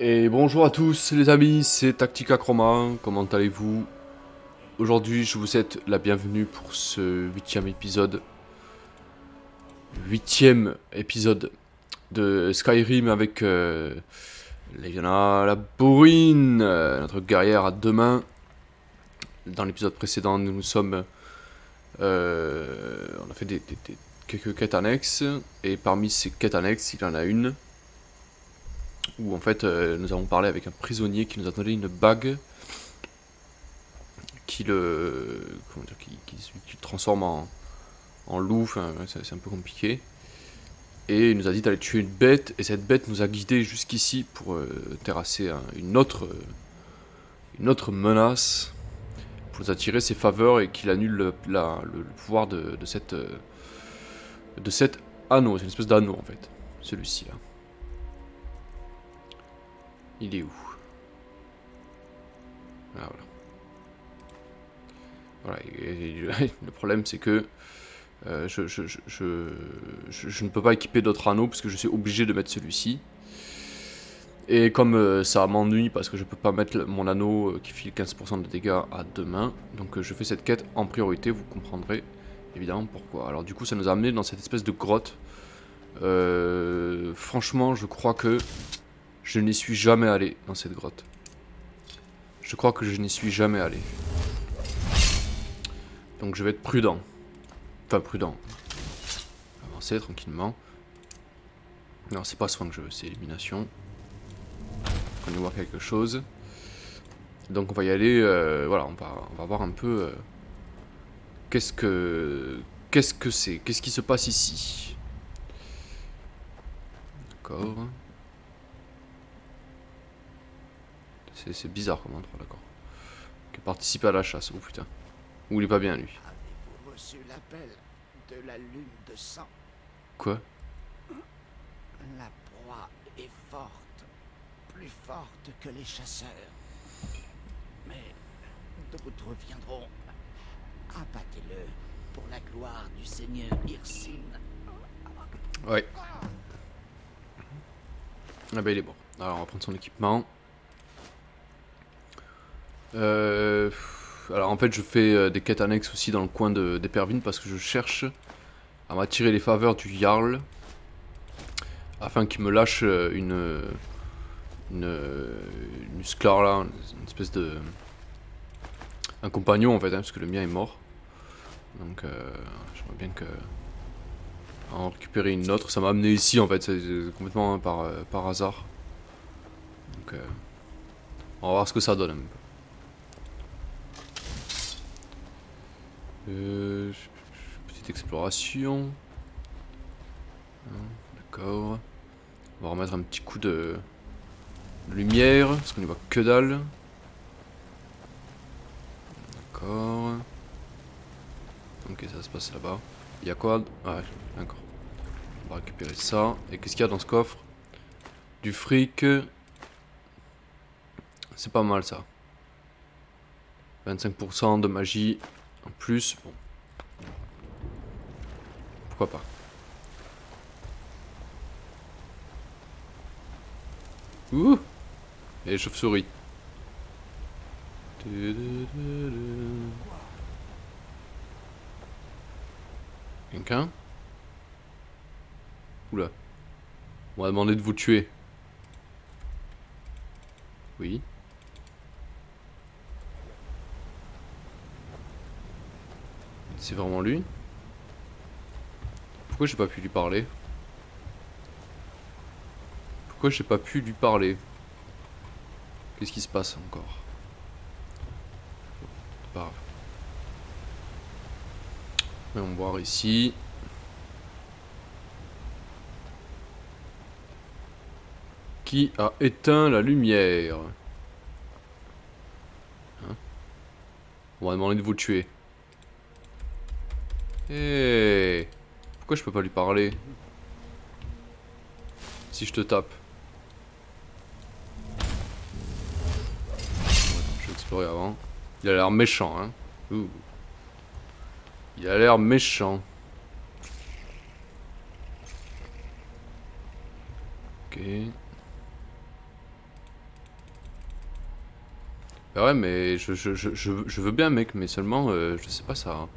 Et bonjour à tous les amis, c'est Tactica Chroma, comment allez-vous? Aujourd'hui je vous souhaite la bienvenue pour ce huitième épisode de Skyrim avec Leviana la bourrine, notre guerrière à deux mains. Dans l'épisode précédent nous sommes... on a fait quelques quêtes annexes, et parmi ces quêtes annexes il y en a une où en fait nous avons parlé avec un prisonnier qui nous a donné une bague qui le, comment dire, qui le transforme en loup, enfin, c'est un peu compliqué. Et il nous a dit d'aller tuer une bête, et cette bête nous a guidés jusqu'ici pour terrasser une autre menace, pour nous attirer ses faveurs et qu'il annule le pouvoir de cet anneau. C'est une espèce d'anneau en fait, celui-ci là. Il est où? Ah voilà. Voilà, et le problème c'est que je ne peux pas équiper d'autres anneaux parce que je suis obligé de mettre celui-ci. Et comme ça m'ennuie parce que je peux pas mettre mon anneau qui file 15% de dégâts à deux mains, donc je fais cette quête en priorité, vous comprendrez évidemment pourquoi. Alors du coup ça nous a amené dans cette espèce de grotte. Franchement je crois que je n'y suis jamais allé dans cette grotte. Je crois que je n'y suis jamais allé. Donc je vais être prudent. Enfin prudent. Avancer tranquillement. Non c'est pas soin que je veux, c'est élimination. On va y voir quelque chose. Donc on va y aller, voilà, on va voir un peu qu'est-ce que c'est, qu'est-ce qui se passe ici. D'accord. C'est bizarre comme endroit, d'accord. Qui a participé à la chasse, oh putain. Ou il est pas bien lui. Avez-vous reçu l'appel de la lune de sang? Quoi? La proie est forte, plus forte que les chasseurs. Mais d'autres viendront. Abattez-le pour la gloire du Seigneur Hirsine. Ouais. Ah bah il est bon. Alors on va prendre son équipement. Alors en fait je fais des quêtes annexes aussi dans le coin d'Epervine parce que je cherche à m'attirer les faveurs du Jarl afin qu'il me lâche une Sklar là, une espèce de... un compagnon en fait, hein, parce que le mien est mort. Donc j'aimerais bien que... en récupérer une autre. Ça m'a amené ici en fait, c'est complètement hein, par hasard. Donc on va voir ce que ça donne un peu. Petite exploration. D'accord. On va remettre un petit coup de lumière, parce qu'on n'y voit que dalle. D'accord. Ok, ça se passe là-bas. Il y a quoi? Ah, d'accord. On va récupérer ça. Et qu'est-ce qu'il y a dans ce coffre? Du fric. C'est pas mal ça. 25% de magie en plus. Bon. Pourquoi pas. Ouh! Et chauve-souris. Quelqu'un? Oula. On va demander de vous tuer. Oui. C'est vraiment lui? Pourquoi j'ai pas pu lui parler? Pourquoi j'ai pas pu lui parler? Qu'est-ce qui se passe encore? C'est pas grave. Voyons voir ici. Qui a éteint la lumière? Hein? On va demander de vous tuer. Hey, pourquoi je peux pas lui parler? Si je te tape. Attends, je vais explorer avant. Il a l'air méchant, hein. Ouh. Il a l'air méchant. Ok. Bah ouais, mais je veux bien, mec, mais seulement, je sais pas ça.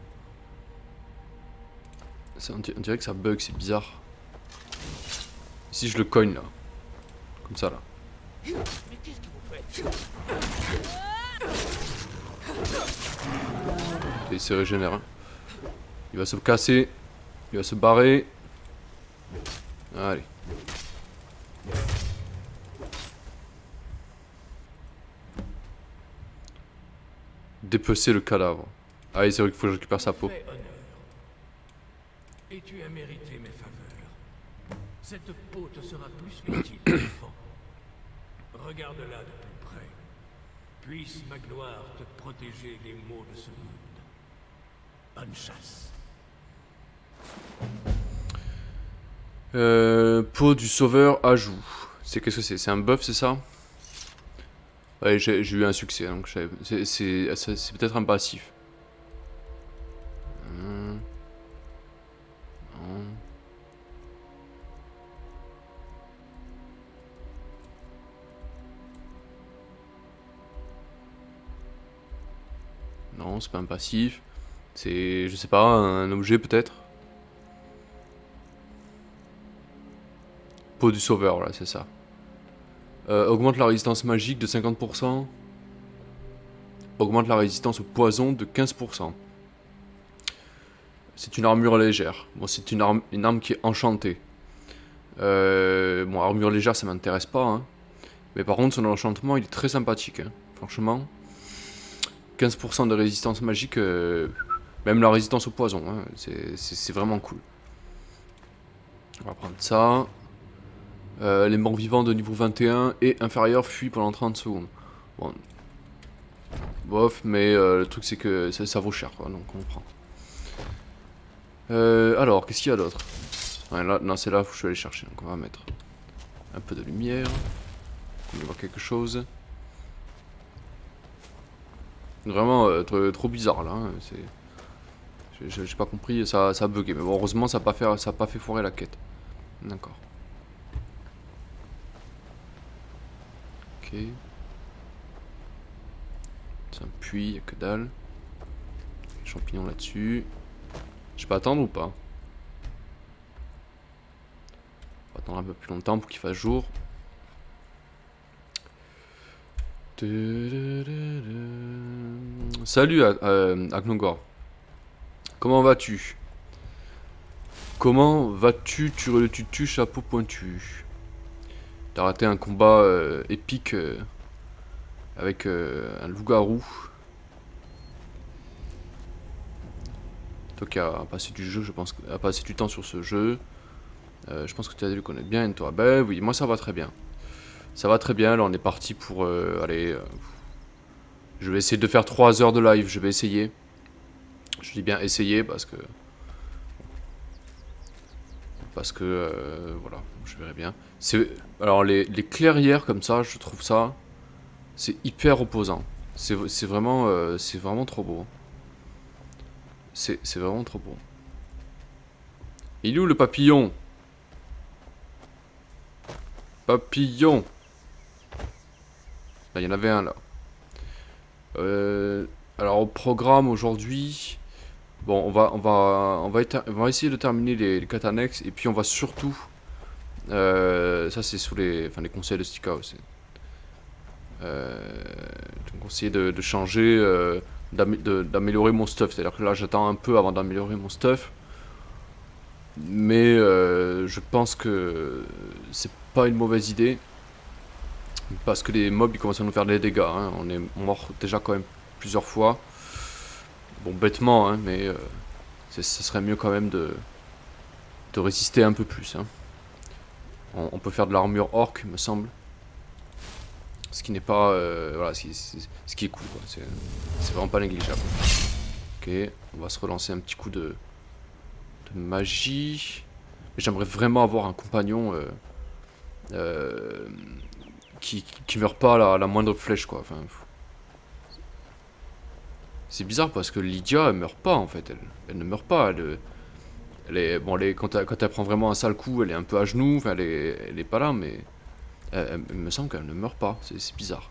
On dirait que ça bug, c'est bizarre. Si je le cogne là, comme ça là. Mais qu'est-ce que vous faites? Et il se régénère. Hein. Il va se casser. Il va se barrer. Allez. Dépecer le cadavre. Ah oui, c'est vrai qu'il faut que je récupère sa peau. Fais honneur. Et tu as mérité mes faveurs. Cette peau te sera plus utile, enfant. Regarde-la de plus près. Puisse ma gloire te protéger des maux de ce monde. Bonne chasse. Peau du sauveur ajout. C'est qu'est-ce que c'est? C'est un buff, c'est ça? Ouais, j'ai eu un succès, donc c'est peut-être un passif. Non. Non, c'est pas un passif. C'est, je sais pas, un objet peut-être. Peau du sauveur, là, c'est ça. Augmente la résistance magique de 50%. Augmente la résistance au poison de 15%. C'est une armure légère. Bon, c'est une arme qui est enchantée. Bon, armure légère, ça m'intéresse pas. Hein. Mais par contre, son enchantement, il est très sympathique. Hein. Franchement. 15% de résistance magique. Même la résistance au poison. Hein. C'est vraiment cool. On va prendre ça. Les morts vivants de niveau 21 et inférieur fuient pendant 30 secondes. Bon. Bof, mais le truc c'est que ça vaut cher, quoi, donc on prend. Alors, qu'est-ce qu'il y a d'autre? Ouais, là, non, c'est là où je suis allé chercher, donc on va mettre un peu de lumière. On voit quelque chose. Vraiment trop bizarre là. Hein, j'ai pas compris, ça a bugué. Mais bon, heureusement, ça a pas fait foirer la quête. D'accord. Ok. C'est un puits, y'a que dalle. Champignons là-dessus. Je peux attendre ou pas? On va attendre un peu plus longtemps pour qu'il fasse jour. Salut Agnongor. Comment vas-tu? Comment vas-tu, tutu, chapeau pointu? T'as raté un combat épique avec un loup-garou. Toi qui as passé du jeu, je pense, a passé du temps sur ce jeu. Je pense que tu as dû le connaître bien, et toi. Ben oui, moi ça va très bien. Ça va très bien, là on est parti pour aller... je vais essayer de faire 3 heures de live, je vais essayer. Je dis bien essayer parce que... voilà, je verrai bien. Alors les clairières comme ça, je trouve ça... C'est hyper opposant. C'est vraiment trop beau. C'est vraiment trop beau. Il est où le papillon? Papillon. Là, il y en avait un là. Alors au programme aujourd'hui, bon, on va essayer de terminer les quêtes annexes et puis on va surtout, ça c'est sous les conseils de Stika aussi. Donc essayer de changer, d'améliorer mon stuff. C'est-à-dire que là j'attends un peu avant d'améliorer mon stuff. Mais je pense que c'est pas une mauvaise idée. Parce que les mobs ils commencent à nous faire des dégâts. Hein. On est mort déjà quand même plusieurs fois. Bon, bêtement, hein, mais ce serait mieux quand même de résister un peu plus. Hein. On peut faire de l'armure orc, me semble. Ce qui n'est pas... voilà, ce qui est cool, quoi. C'est vraiment pas négligeable. Ok, on va se relancer un petit coup de magie. J'aimerais vraiment avoir un compagnon qui meurt pas à la moindre flèche, quoi. Enfin, c'est bizarre parce que Lydia, elle meurt pas, en fait. Elle ne meurt pas. Quand elle prend vraiment un sale coup, elle est un peu à genoux. Enfin, elle est pas là, mais... elle me semble qu'elle ne meurt pas. C'est bizarre.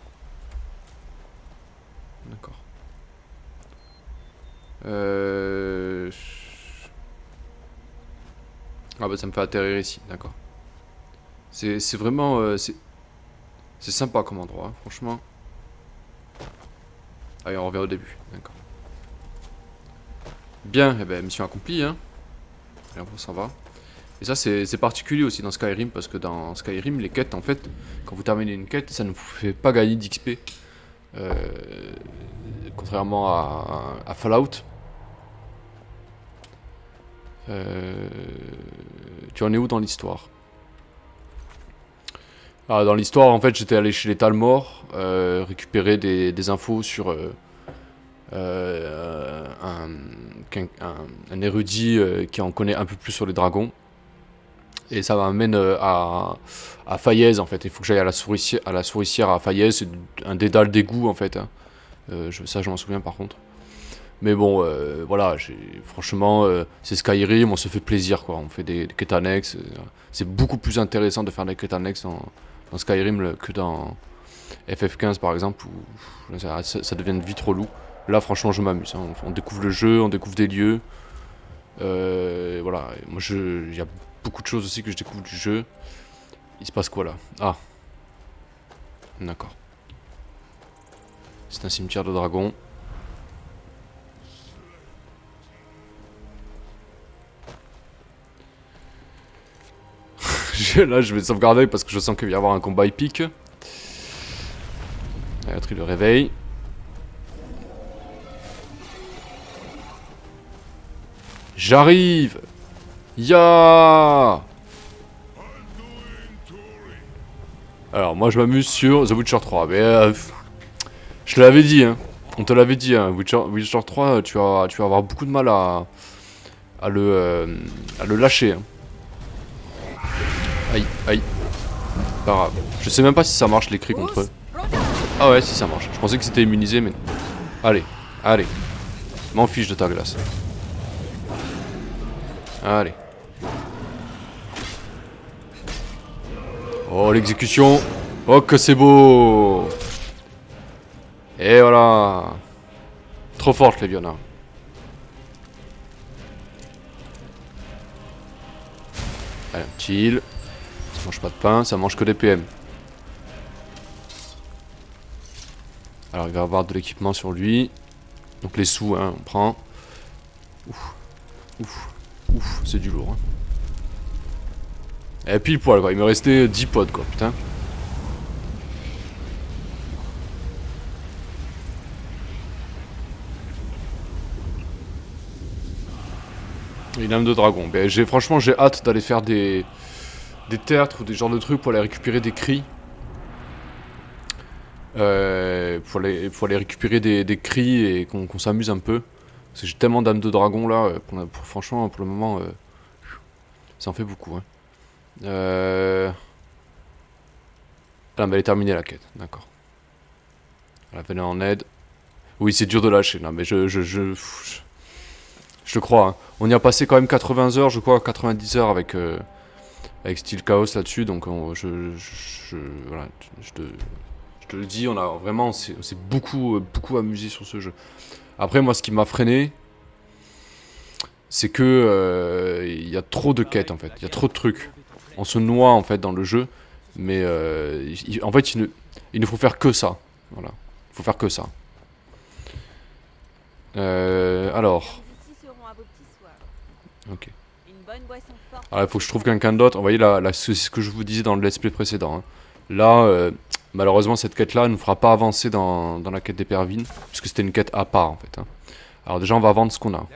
D'accord. Ah bah ça me fait atterrir ici, d'accord. C'est vraiment... c'est sympa comme endroit, hein, franchement. Allez, on revient au début, d'accord. Bien, eh ben, mission accomplie, hein. Allez, on s'en va. Et ça, c'est particulier aussi dans Skyrim, parce que dans Skyrim, les quêtes, en fait, quand vous terminez une quête, ça ne vous fait pas gagner d'XP. Contrairement à Fallout. Tu en es où dans l'histoire? Ah, dans l'histoire, en fait, j'étais allé chez les Talmor, récupérer des infos sur un érudit qui en connaît un peu plus sur les dragons. Et ça m'amène à Fayez, en fait. Il faut que j'aille à la souricière à Fayez. C'est un dédale d'égout, en fait. Hein. Ça, je m'en souviens, par contre. Mais bon, voilà, franchement, c'est Skyrim, on se fait plaisir, quoi. On fait des quêtes annexes. C'est beaucoup plus intéressant de faire des quêtes annexes dans Skyrim que dans FF15, par exemple, où ça devient vite relou. Là, franchement, je m'amuse. Hein. On découvre le jeu, on découvre des lieux. Voilà, moi, il y a beaucoup de choses aussi que je découvre du jeu. Il se passe quoi, là? Ah. D'accord. C'est un cimetière de dragons. Là, je vais sauvegarder parce que je sens qu'il va y avoir un combat épique. L'autre, il le réveille. J'arrive. Ya. Alors, moi, je m'amuse sur The Witcher 3. Mais je te l'avais dit, hein. On te l'avait dit, hein. Witcher 3, tu vas avoir beaucoup de mal à le lâcher. Hein. Aïe, aïe. Pas grave. Je sais même pas si ça marche les cris contre eux. Ah ouais, si ça marche. Je pensais que c'était immunisé, mais... Allez, allez. M'en fiche de ta glace. Allez. Oh, l'exécution. Oh, que c'est beau. Et voilà. Trop forte, les Leviona. Allez, un petit heal. Ça mange pas de pain, ça mange que des PM. Alors il va avoir de l'équipement sur lui. Donc les sous, hein, on prend. Ouf, ouf, ouf, c'est du lourd. Hein. Et pile poil quoi, il me restait 10 pods quoi, putain. Une âme de dragon. Ben, franchement j'ai hâte d'aller faire des tertres ou des genres de trucs pour aller récupérer des cris. Pour aller récupérer des cris et qu'on s'amuse un peu. Parce que j'ai tellement d'âmes de dragon là, franchement pour le moment ça en fait beaucoup. Hein. Ah mais elle est terminée la quête, d'accord. Elle venait en aide. Oui c'est dur de lâcher, non mais je te crois. Hein. On y a passé quand même 80 heures, je crois, 90 heures avec Steel Chaos là-dessus, donc voilà, je te le dis, on a vraiment, on s'est beaucoup amusé sur ce jeu. Après, moi, ce qui m'a freiné, c'est que il y a trop de quêtes en fait, il y a trop de trucs. On se noie en fait dans le jeu, mais en fait, il ne faut faire que ça. Voilà, il faut faire que ça. Alors. Ok. Alors, il faut que je trouve quelqu'un d'autre. Vous voyez, c'est ce que je vous disais dans le let's play précédent. Hein. Là, malheureusement, cette quête-là ne nous fera pas avancer dans la quête des Pervines, puisque c'était une quête à part, en fait. Hein. Alors déjà, on va vendre ce qu'on a.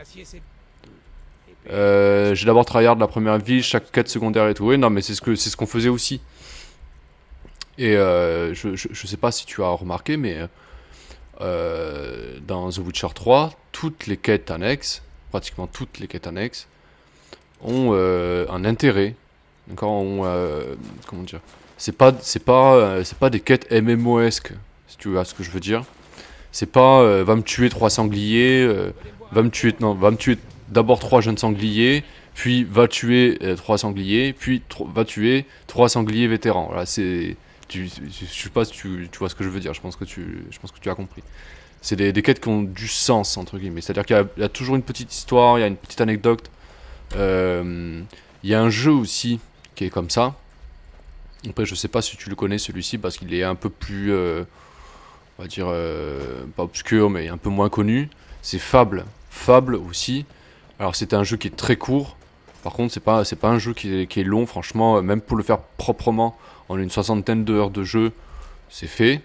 J'ai d'abord tryhard la première ville, chaque quête secondaire et tout. Oui, non, mais c'est ce qu'on faisait aussi. Et je sais pas si tu as remarqué, mais dans The Witcher 3, toutes les quêtes annexes, pratiquement toutes les quêtes annexes, ont un intérêt, d'accord, comment dire, c'est pas des quêtes MMO-esque, si tu vois ce que je veux dire. C'est pas va me tuer 3 sangliers, va me tuer d'abord 3 jeunes sangliers, puis va tuer 3 sangliers, puis va tuer 3 sangliers vétérans. Voilà, je sais pas si tu vois ce que je veux dire. Je pense que tu as compris. c'est des quêtes qui ont du sens, entre guillemets. C'est-à-dire qu'il y a toujours une petite histoire, il y a une petite anecdote. Il y a un jeu aussi qui est comme ça. Après, je sais pas si tu le connais celui-ci parce qu'il est un peu plus, on va dire, pas obscur, mais un peu moins connu. C'est Fable. Fable aussi. Alors, c'est un jeu qui est très court. Par contre, c'est pas un jeu qui est long, franchement. Même pour le faire proprement, en une soixantaine d'heures de jeu, c'est fait.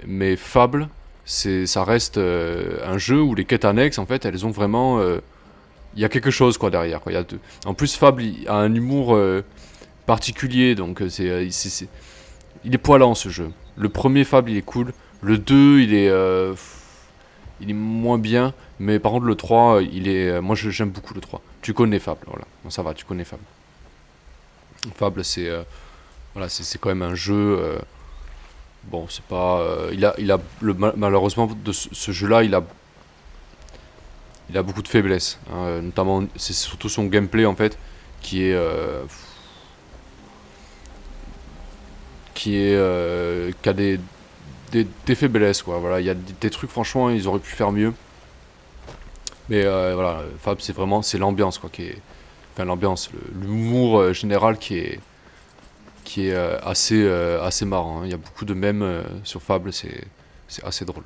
Mais Fable, ça reste un jeu où les quêtes annexes, en fait, elles ont vraiment... Il y a quelque chose, quoi, derrière. Quoi. En plus, Fable, il a un humour particulier, donc il est poilant, ce jeu. Le premier Fable, il est cool. Le 2, il est moins bien. Mais par contre, le 3, moi, j'aime beaucoup le 3. Tu connais Fable, voilà. Bon, ça va, tu connais Fable. Fable, voilà, c'est quand même un jeu... bon, c'est pas... malheureusement, de ce jeu-là, il a beaucoup de faiblesses. Hein, notamment, c'est surtout son gameplay, en fait, qui a des faiblesses, quoi. Voilà, il y a des trucs, franchement, ils auraient pu faire mieux. Mais voilà, Fable, c'est l'ambiance, quoi, qui est... Enfin, l'ambiance, l'humour général qui est assez marrant. Hein. Il y a beaucoup de mèmes sur Fable, c'est assez drôle.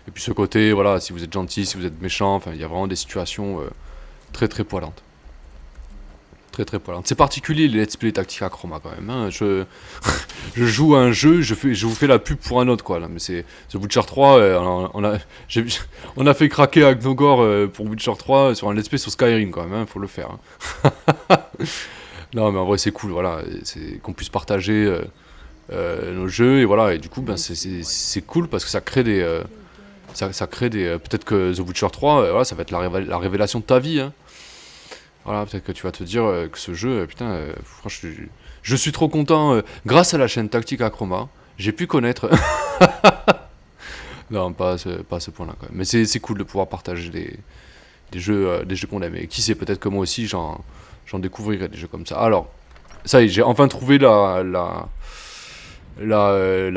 Et puis ce côté, voilà, si vous êtes gentil, si vous êtes méchant, enfin, il y a vraiment des situations très très poilantes. Très très poilantes. C'est particulier les let's play Tactica Chroma quand même. Hein. Je joue à un jeu, je vous fais la pub pour un autre, quoi. Là. Mais c'est The Witcher 3, on a fait craquer à Gnogor pour Witcher 3 sur un let's play sur Skyrim quand même, hein, faut le faire. Hein. Non mais en vrai c'est cool, voilà, c'est qu'on puisse partager nos jeux et voilà, et du coup ben c'est cool parce que ça crée des ça crée des peut-être que The Witcher 3 voilà, ça va être la révélation de ta vie, hein. Voilà, peut-être que tu vas te dire que ce jeu putain franchement je suis trop content grâce à la chaîne Tactica Chroma, j'ai pu connaître non, pas à ce point-là quand même, mais c'est cool de pouvoir partager des jeux qu'on aime et qui sait, peut-être que moi aussi j'en découvrirai des jeux comme ça. Alors, ça y est, j'ai enfin trouvé la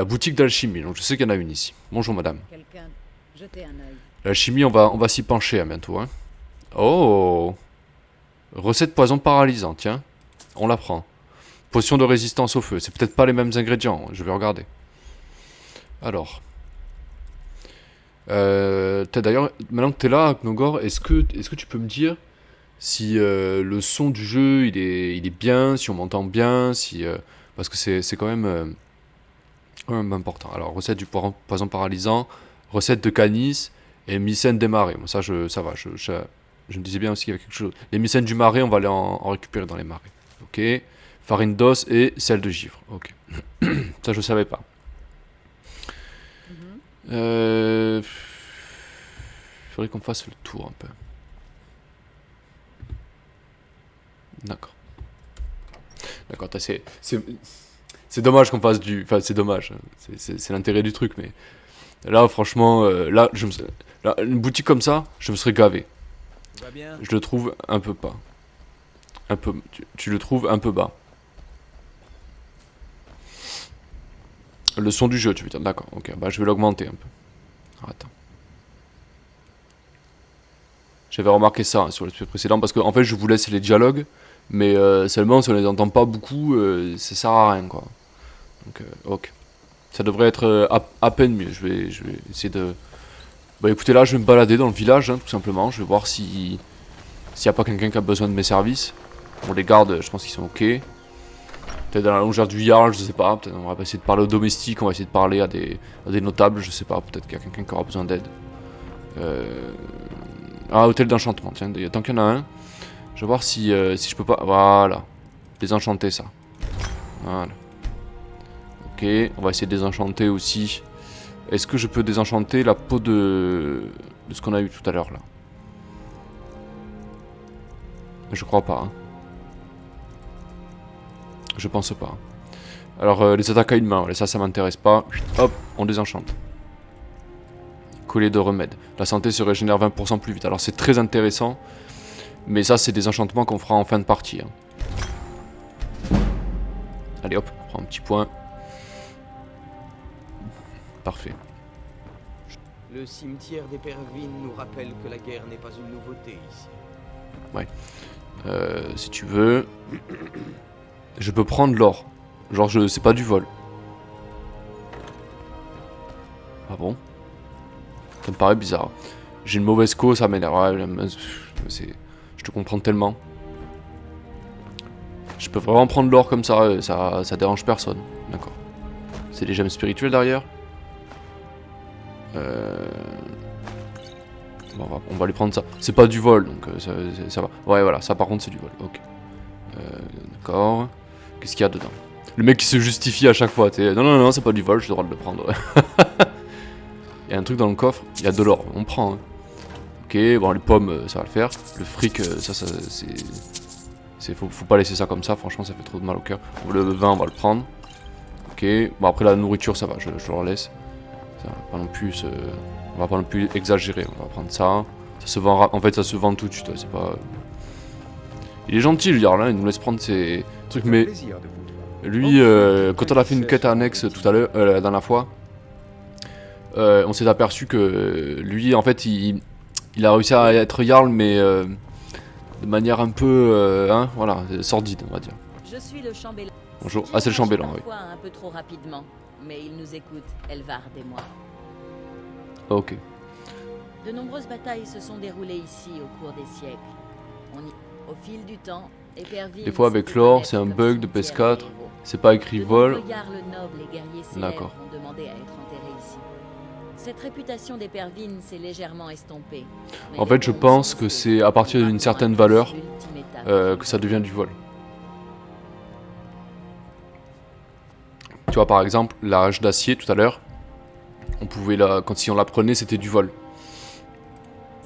boutique d'alchimie. Donc je sais qu'il y en a une ici. Bonjour madame. Quelqu'un, jetez un œil. L'alchimie, on va s'y pencher à bientôt. Hein. Oh, recette poison paralysant, tiens. On la prend. Potion de résistance au feu. C'est peut-être pas les mêmes ingrédients. Je vais regarder. Alors. D'ailleurs, maintenant que t'es là, Gnogor, est-ce que tu peux me dire si le son du jeu il est bien, si on m'entend bien, parce que c'est quand même important. Alors recette du poison paralysant, recette de canis et mycène des marais. Bon, ça va. Je me disais bien aussi qu'il y avait quelque chose. Les mycènes du marais, on va aller en récupérer dans les marais. Ok. Farine d'os et sel de givre. Ok. Ça je savais pas. Faudrait qu'on fasse le tour un peu. D'accord. D'accord, c'est dommage qu'on fasse du... Enfin, c'est dommage. C'est l'intérêt du truc, mais... Là, franchement, là, une boutique comme ça, je me serais gavé. Va bien. Je le trouve un peu pas. Un peu... Tu le trouves un peu bas. Le son du jeu, tu veux dire. D'accord, ok. Bah, je vais l'augmenter un peu. Attends. J'avais remarqué ça hein, sur le précédent, parce que en fait, je vous laisse les dialogues, mais seulement si on les entend pas beaucoup, ça sert à rien, quoi. Donc, ok. Ça devrait être à peine mieux. Je vais essayer de... Bah écoutez, là, je vais me balader dans le village, hein, tout simplement. Je vais voir s'il y a pas quelqu'un qui a besoin de mes services. Bon, les gardes, je pense qu'ils sont ok. Peut-être dans la longeur du Jarl, je sais pas. Peut-être on va essayer de parler aux domestiques, on va essayer de parler à des notables, je sais pas. Peut-être qu'il y a quelqu'un qui aura besoin d'aide. Ah, hôtel d'enchantement, tiens, tant qu'il y en a un. Je vais voir si je peux pas... Voilà. Désenchanter ça. Voilà. Ok, on va essayer de désenchanter aussi. Est-ce que je peux désenchanter la peau de ce qu'on a eu tout à l'heure là? Je crois pas. Hein. Je pense pas. Alors, les attaques à une main, ça m'intéresse pas. Hop, on désenchante. Collier de remède. La santé se régénère 20% plus vite. Alors, c'est très intéressant. Mais ça, c'est des enchantements qu'on fera en fin de partie. Hein. Allez, hop, on prend un petit point. Parfait. Le cimetière d'Éperville nous rappelle que la guerre n'est pas une nouveauté ici. Si tu veux... Je peux prendre l'or. Genre, c'est pas du vol. Ah bon? Ça me paraît bizarre. J'ai une mauvaise cause, ça m'énerve. Ouais, je te comprends tellement. Je peux vraiment prendre l'or comme ça, ça dérange personne. D'accord. C'est des gemmes spirituelles derrière. Bon, on va aller prendre ça. C'est pas du vol, donc ça va. Ouais, voilà, ça par contre c'est du vol. Ok. D'accord. Qu'est-ce qu'il y a dedans? Le mec qui se justifie à chaque fois. Non, non, non, c'est pas du vol, j'ai le droit de le prendre. Il y a un truc dans le coffre, il y a de l'or, on prend. Hein. Ok, bon, les pommes, ça va le faire. Le fric, ça c'est. Faut pas laisser ça comme ça, franchement, ça fait trop de mal au cœur. Le vin, on va le prendre. Ok, bon, après la nourriture, ça va, je leur laisse. Ça va pas non plus on va pas non plus exagérer, on va prendre ça. Ça se vend, en fait, ça se vend tout de suite, c'est pas. Il est gentil, le gars, là, il nous laisse prendre ses trucs, mais. Lui, quand on a fait une quête annexe tout à l'heure, la dernière fois, on s'est aperçu que lui, en fait, il a réussi à être Jarl, mais de manière un peu, hein, voilà, sordide, on va dire. Je suis le chambellan. Bonjour. Ah, c'est le chambellan, oui. Parfois un peu trop rapidement, mais il nous écoute, Elvard et moi. Ok. De nombreuses batailles se sont déroulées ici au cours des siècles. Au fil du temps, Éperville Des fois avec l'or, c'est un bug de PS4. C'est pas écrit vol. D'accord. Ont demandé à être enterrés ici. Cette réputation d'Éperville s'est légèrement estompée. En fait, je pense que c'est à partir d'une certaine valeur que ça devient du vol. Tu vois, par exemple, la hache d'acier tout à l'heure, on pouvait si on la prenait, c'était du vol.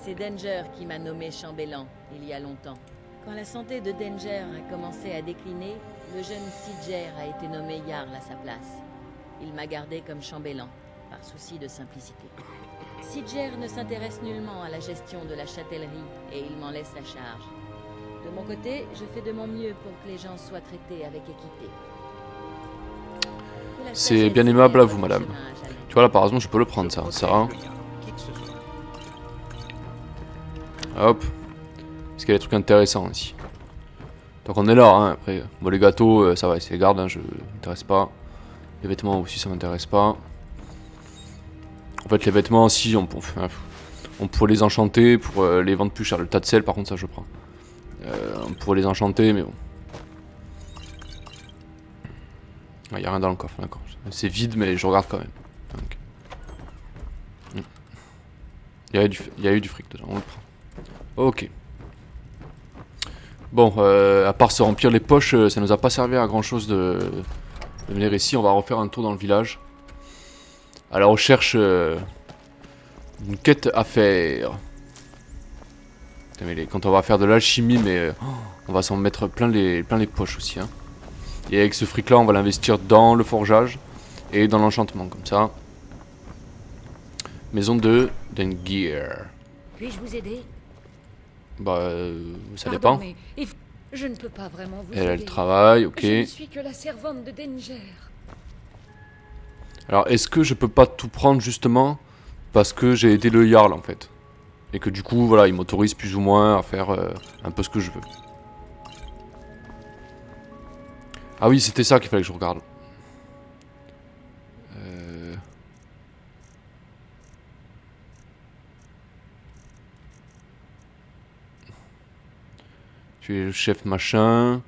C'est Danger qui m'a nommé chambellan il y a longtemps. Quand la santé de Danger a commencé à décliner, le jeune Sidger a été nommé Jarl à sa place. Il m'a gardé comme chambellan, par souci de simplicité. Sidger ne s'intéresse nullement à la gestion de la châtellerie et il m'en laisse la charge. De mon côté, je fais de mon mieux pour que les gens soient traités avec équité. C'est bien aimable à vous, madame. Tu vois, là, par exemple, je peux le prendre, ça. Hop. Parce qu'il y a des trucs intéressants ici. Donc on est là, hein, après. Bon, les gâteaux, ça va, c'est les gardes, hein, je m'intéresse pas. Les vêtements aussi, ça m'intéresse pas. En fait, les vêtements aussi, on pourrait les enchanter pour les vendre plus cher. Le tas de sel, par contre, ça, je prends. On pourrait les enchanter, mais bon. Il n'y a rien dans le coffre, d'accord. C'est vide, mais je regarde quand même. Il y a eu du fric dedans, on le prend. Ok. Bon, à part se remplir les poches, ça nous a pas servi à grand chose de venir ici. On va refaire un tour dans le village. À la recherche d'une quête à faire. Putain, mais quand on va faire de l'alchimie, mais on va s'en mettre plein les poches aussi. Hein. Et avec ce fric là, on va l'investir dans le forgeage et dans l'enchantement, comme ça. Maison de Dengeir. Puis-je vous aider? Bah, ça Pardon, dépend. mais je ne peux pas vraiment vous Elle aider. travaille, ok. Je ne suis que la servante de Danger. Alors, est-ce que je peux pas tout prendre justement parce que j'ai aidé le Jarl en fait? Et que du coup, voilà, il m'autorise plus ou moins à faire un peu ce que je veux. Ah oui, c'était ça qu'il fallait que je regarde. Tu es le chef machin.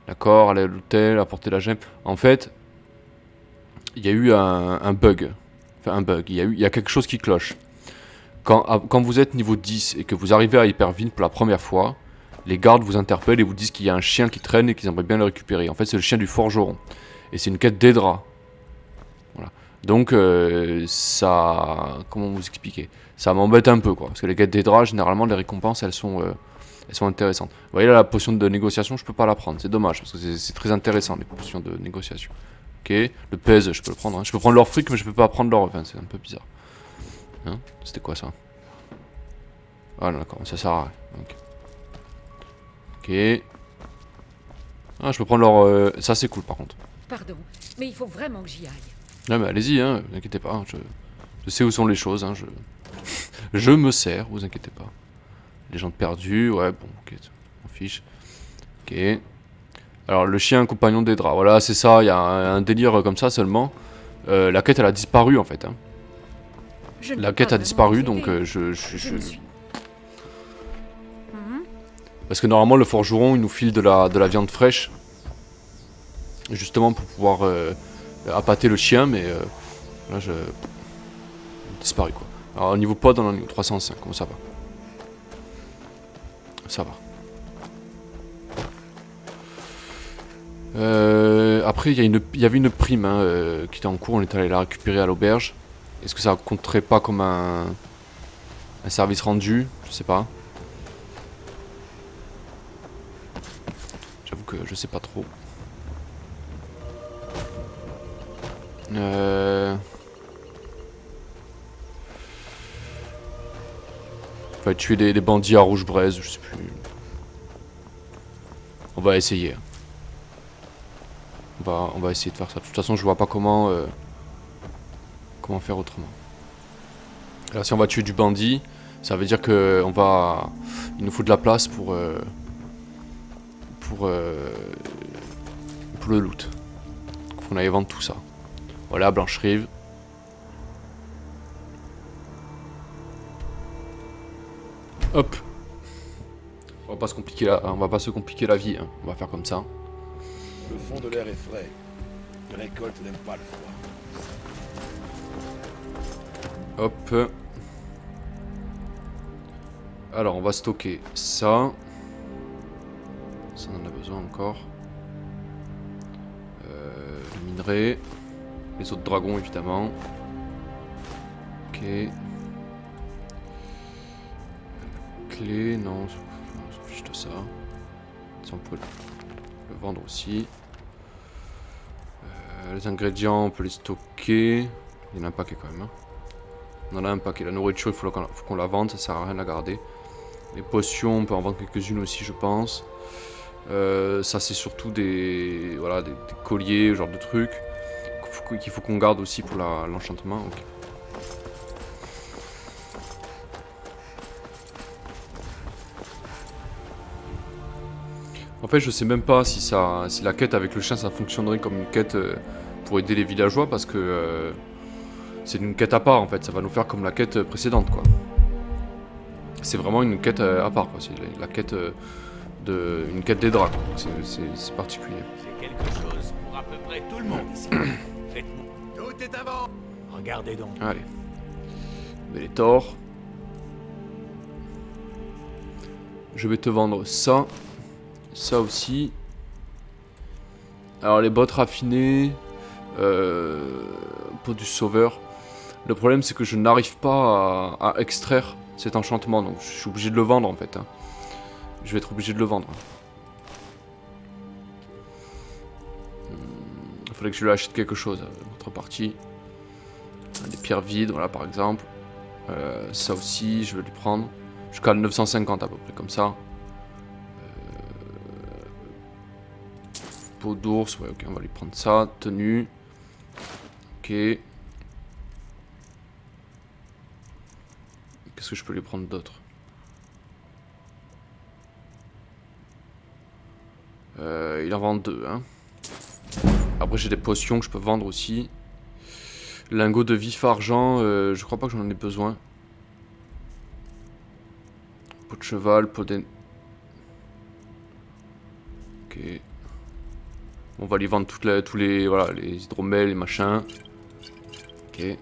D'accord, aller à l'hôtel, apporter la gemme. En fait, il y a eu un bug. Enfin, un bug. Il y a quelque chose qui cloche. Quand vous êtes niveau 10 et que vous arrivez à Éperville pour la première fois, les gardes vous interpellent et vous disent qu'il y a un chien qui traîne et qu'ils aimeraient bien le récupérer. En fait, c'est le chien du forgeron. Et c'est une quête d'Aedra. Voilà. Donc, ça... Comment vous expliquer? Ça m'embête un peu, quoi. Parce que les quêtes d'Aedra, généralement, les récompenses, elles sont intéressantes. Vous voyez là, la potion de négociation, je peux pas la prendre. C'est dommage, parce que c'est très intéressant, les potions de négociation. Ok, le pèse, je peux le prendre. Hein. Je peux prendre leur fric, mais je peux pas prendre leur... Enfin, c'est un peu bizarre. Hein? C'était quoi, ça? Ah, d'accord, ça sert à rien. Ok. Ah, je peux prendre leur... Ça, c'est cool, par contre. Pardon, mais il faut vraiment que j'y aille. Non, mais allez-y, hein, ne vous inquiétez pas. Je sais où sont les choses, hein, je me sers, vous inquiétez pas. Légende perdue, ouais, bon, ok, on fiche. Ok. Alors, le chien compagnon des draps, voilà, c'est ça, il y a un délire comme ça seulement. La quête, elle a disparu, en fait. Hein. Je ne La peux quête pas a vraiment disparu, vous donc aider. je ne suis- Mhm. Parce que normalement, le forgeron, il nous file de la viande fraîche. Justement, pour pouvoir appâter le chien, mais là, disparu, quoi. Alors, au niveau pod, on en est au niveau 305, comment ça va? Ça va. Après, il y avait une prime hein, qui était en cours, on est allé la récupérer à l'auberge. Est-ce que ça compterait pas comme un service rendu? Je sais pas. J'avoue que je sais pas trop. Faut tuer des bandits à rouge braise, je sais plus. On va essayer. On va essayer de faire ça. De toute façon, je vois pas comment faire autrement. Alors, si on va tuer du bandit, ça veut dire que il nous faut de la place pour le loot. Donc, faut qu'on aille vendre tout ça. Voilà, Blanche-Rive. Hop. On va pas se compliquer la vie. Hein. On va faire comme ça. Le fond de l'air est frais. Les récoltes n'aiment pas le froid. Hop. Alors, on va stocker ça. Ça, on en a besoin encore. Le minerai. Les autres dragons, évidemment. Ok. Clé, non. On s'en fiche de ça. Ça, on peut le vendre aussi. Les ingrédients, on peut les stocker. Il y en a un paquet quand même. Hein. On en a un paquet. La nourriture, il faut qu'on la vende. Ça sert à rien de la garder. Les potions, on peut en vendre quelques-unes aussi, je pense. Ça, c'est surtout des colliers, genre de trucs. Qu'il faut qu'on garde aussi pour l'enchantement. Okay. En fait, je sais même pas si la quête avec le chien, ça fonctionnerait comme une quête pour aider les villageois, parce que c'est une quête à part en fait. Ça va nous faire comme la quête précédente, quoi. C'est vraiment une quête à part, quoi. C'est la quête une quête des draps. C'est particulier. C'est quelque chose pour à peu près tout le monde ici. Faites-nous. Tout est avant. Regardez donc. Allez. Bellator. Je vais te vendre ça. Ça aussi. Alors les bottes raffinées. Pour du sauveur. Le problème c'est que je n'arrive pas à extraire cet enchantement. Donc je suis obligé de le vendre en fait. Hein. Je vais être obligé de le vendre. Il faudrait que je lui achète quelque chose. Contrepartie. Des pierres vides, voilà par exemple. Ça aussi, je vais lui prendre. Jusqu'à 950 à peu près, comme ça. Peau d'ours, ouais, ok, on va lui prendre ça. Tenue. Ok. Qu'est-ce que je peux lui prendre d'autre? Il en vend 2, hein. Après, j'ai des potions que je peux vendre aussi. Lingot de vif argent, je crois pas que j'en ai besoin. Peau de cheval, peau d'en... Ok. On va lui vendre tous les hydromels, les machins. Ok.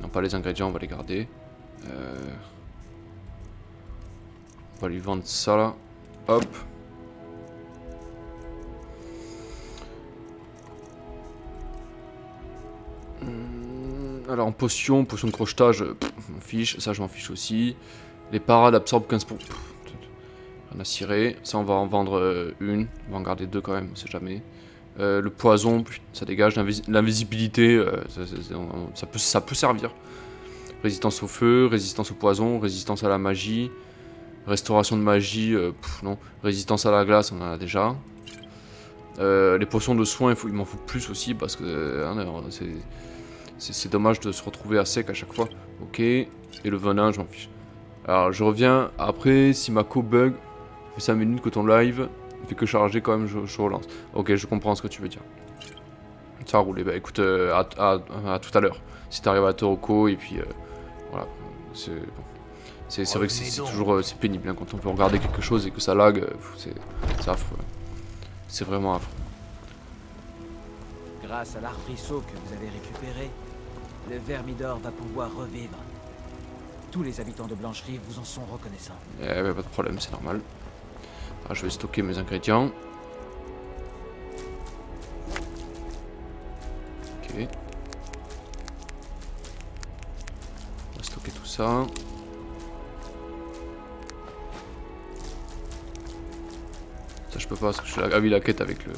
Non, pas les ingrédients, on va les garder. On va lui vendre ça là. Hop. Alors en potion de crochetage, je m'en fiche, ça je m'en fiche aussi. Les parades absorbent 15%. On a ciré, ça on va en vendre une, on va en garder 2 quand même, on sait jamais. Le poison, ça dégage, l'invisibilité, ça peut servir. Résistance au feu, résistance au poison, résistance à la magie. Restauration de magie, non. Résistance à la glace, on en a déjà. Les potions de soins, il m'en faut plus aussi parce que C'est dommage de se retrouver à sec à chaque fois. Ok. Et le venin, je m'en fiche. Alors, je reviens. Après, si ma co bug, ça fait 5 minutes que ton live fait que charger quand même, je relance. Ok, je comprends ce que tu veux dire. Ça a roulé. Bah écoute, à tout à l'heure. Si t'arrives à te reco, et puis voilà. C'est bon. C'est vrai que c'est toujours c'est pénible hein, quand on peut regarder quelque chose et que ça lag. C'est affreux. C'est vraiment affreux. Grâce à l'arbrisseau que vous avez récupéré, le Vermidor va pouvoir revivre. Tous les habitants de Blancherie vous en sont reconnaissants. Eh ben, pas de problème, c'est normal. Ah, je vais stocker mes ingrédients. Ok. On va stocker tout ça. Ça je peux pas parce que je suis à la quête avec le...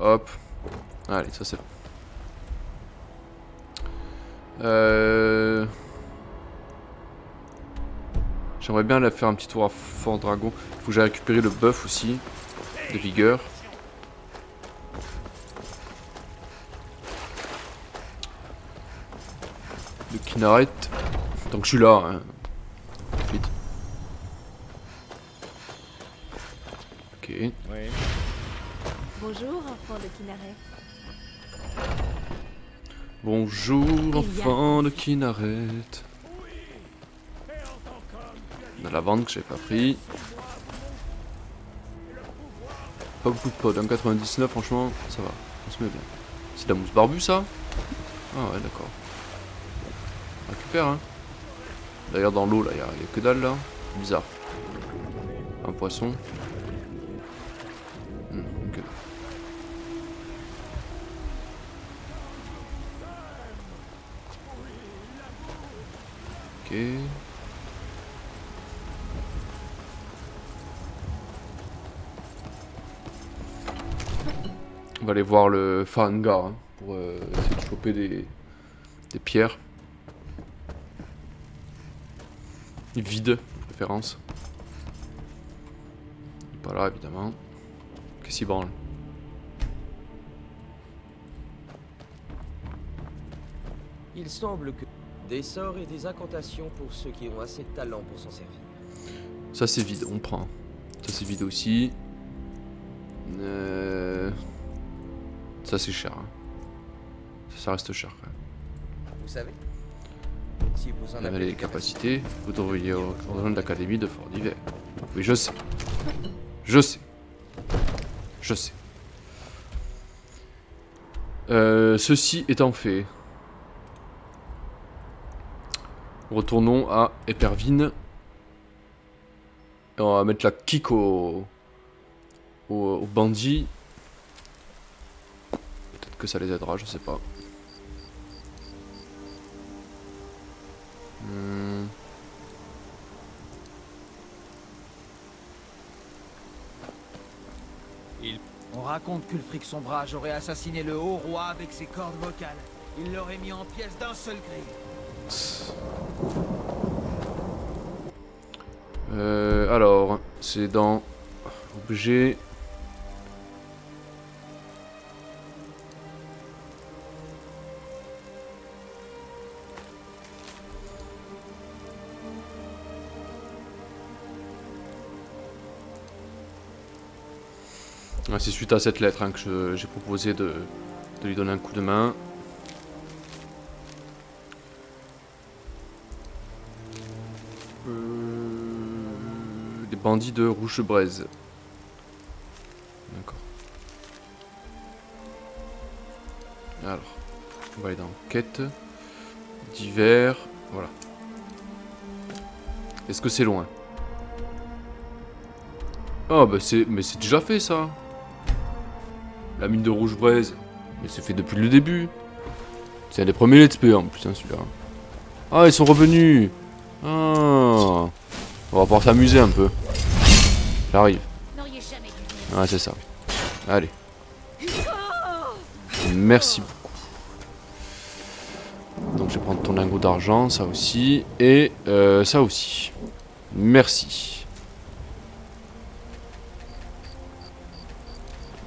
Hop. Allez, ça c'est bon. J'aimerais bien aller faire un petit tour à Fort Dragon. Il faut que j'aille récupérer le buff aussi. De vigueur. De Kinaret. Tant que je suis là. Hein. Vite. Ok. Oui. Bonjour, enfant de Kinaret. Bonjour, enfant de Kinaret. On a la vente que j'ai pas pris. Pas beaucoup de pods, 1,99 franchement, ça va, on se met bien. C'est de la mousse barbue ça? Ah ouais d'accord. On récupère hein. D'ailleurs dans l'eau là, y a que dalle là. Bizarre. Un poisson. Ok. Ok. On va aller voir le Farengar hein, pour essayer de choper des pierres. Vides, de préférence. Il est pas là évidemment. Qu'est-ce qu'il branle? Il semble que des sorts et des incantations pour ceux qui ont assez de talent pour s'en servir. Ça c'est vide, on prend. Ça c'est vide aussi. Ça c'est cher. Hein. Ça reste cher quand même. Vous savez, si vous en Vous avez avez les capacités, vous devriez rejoindre l'académie de Fort d'Hiver. Oui, je sais. Je sais. Je sais. Ceci étant fait, retournons à Épervine. Et on va mettre la kick au bandit. Peut-être que ça les aidera, je sais pas. On raconte qu'Ulfric Sombrage aurait assassiné le haut roi avec ses cordes vocales. Il l'aurait mis en pièces d'un seul cri. Alors, c'est dans objet. Ah, c'est suite à cette lettre hein, que j'ai proposé de lui donner un coup de main. Des bandits de Rouchebraise. D'accord. Alors, on va aller dans quête. Divers. Voilà. Est-ce que c'est loin? Oh bah mais c'est déjà fait ça. La mine de Rougebraise. Mais c'est fait depuis le début. C'est un des premiers let's play en plus hein, celui-là. Ah ils sont revenus. Ah. On va pouvoir s'amuser un peu. J'arrive. Ah c'est ça. Allez. Merci beaucoup. Donc je vais prendre ton lingot d'argent, ça aussi. Et ça aussi. Merci.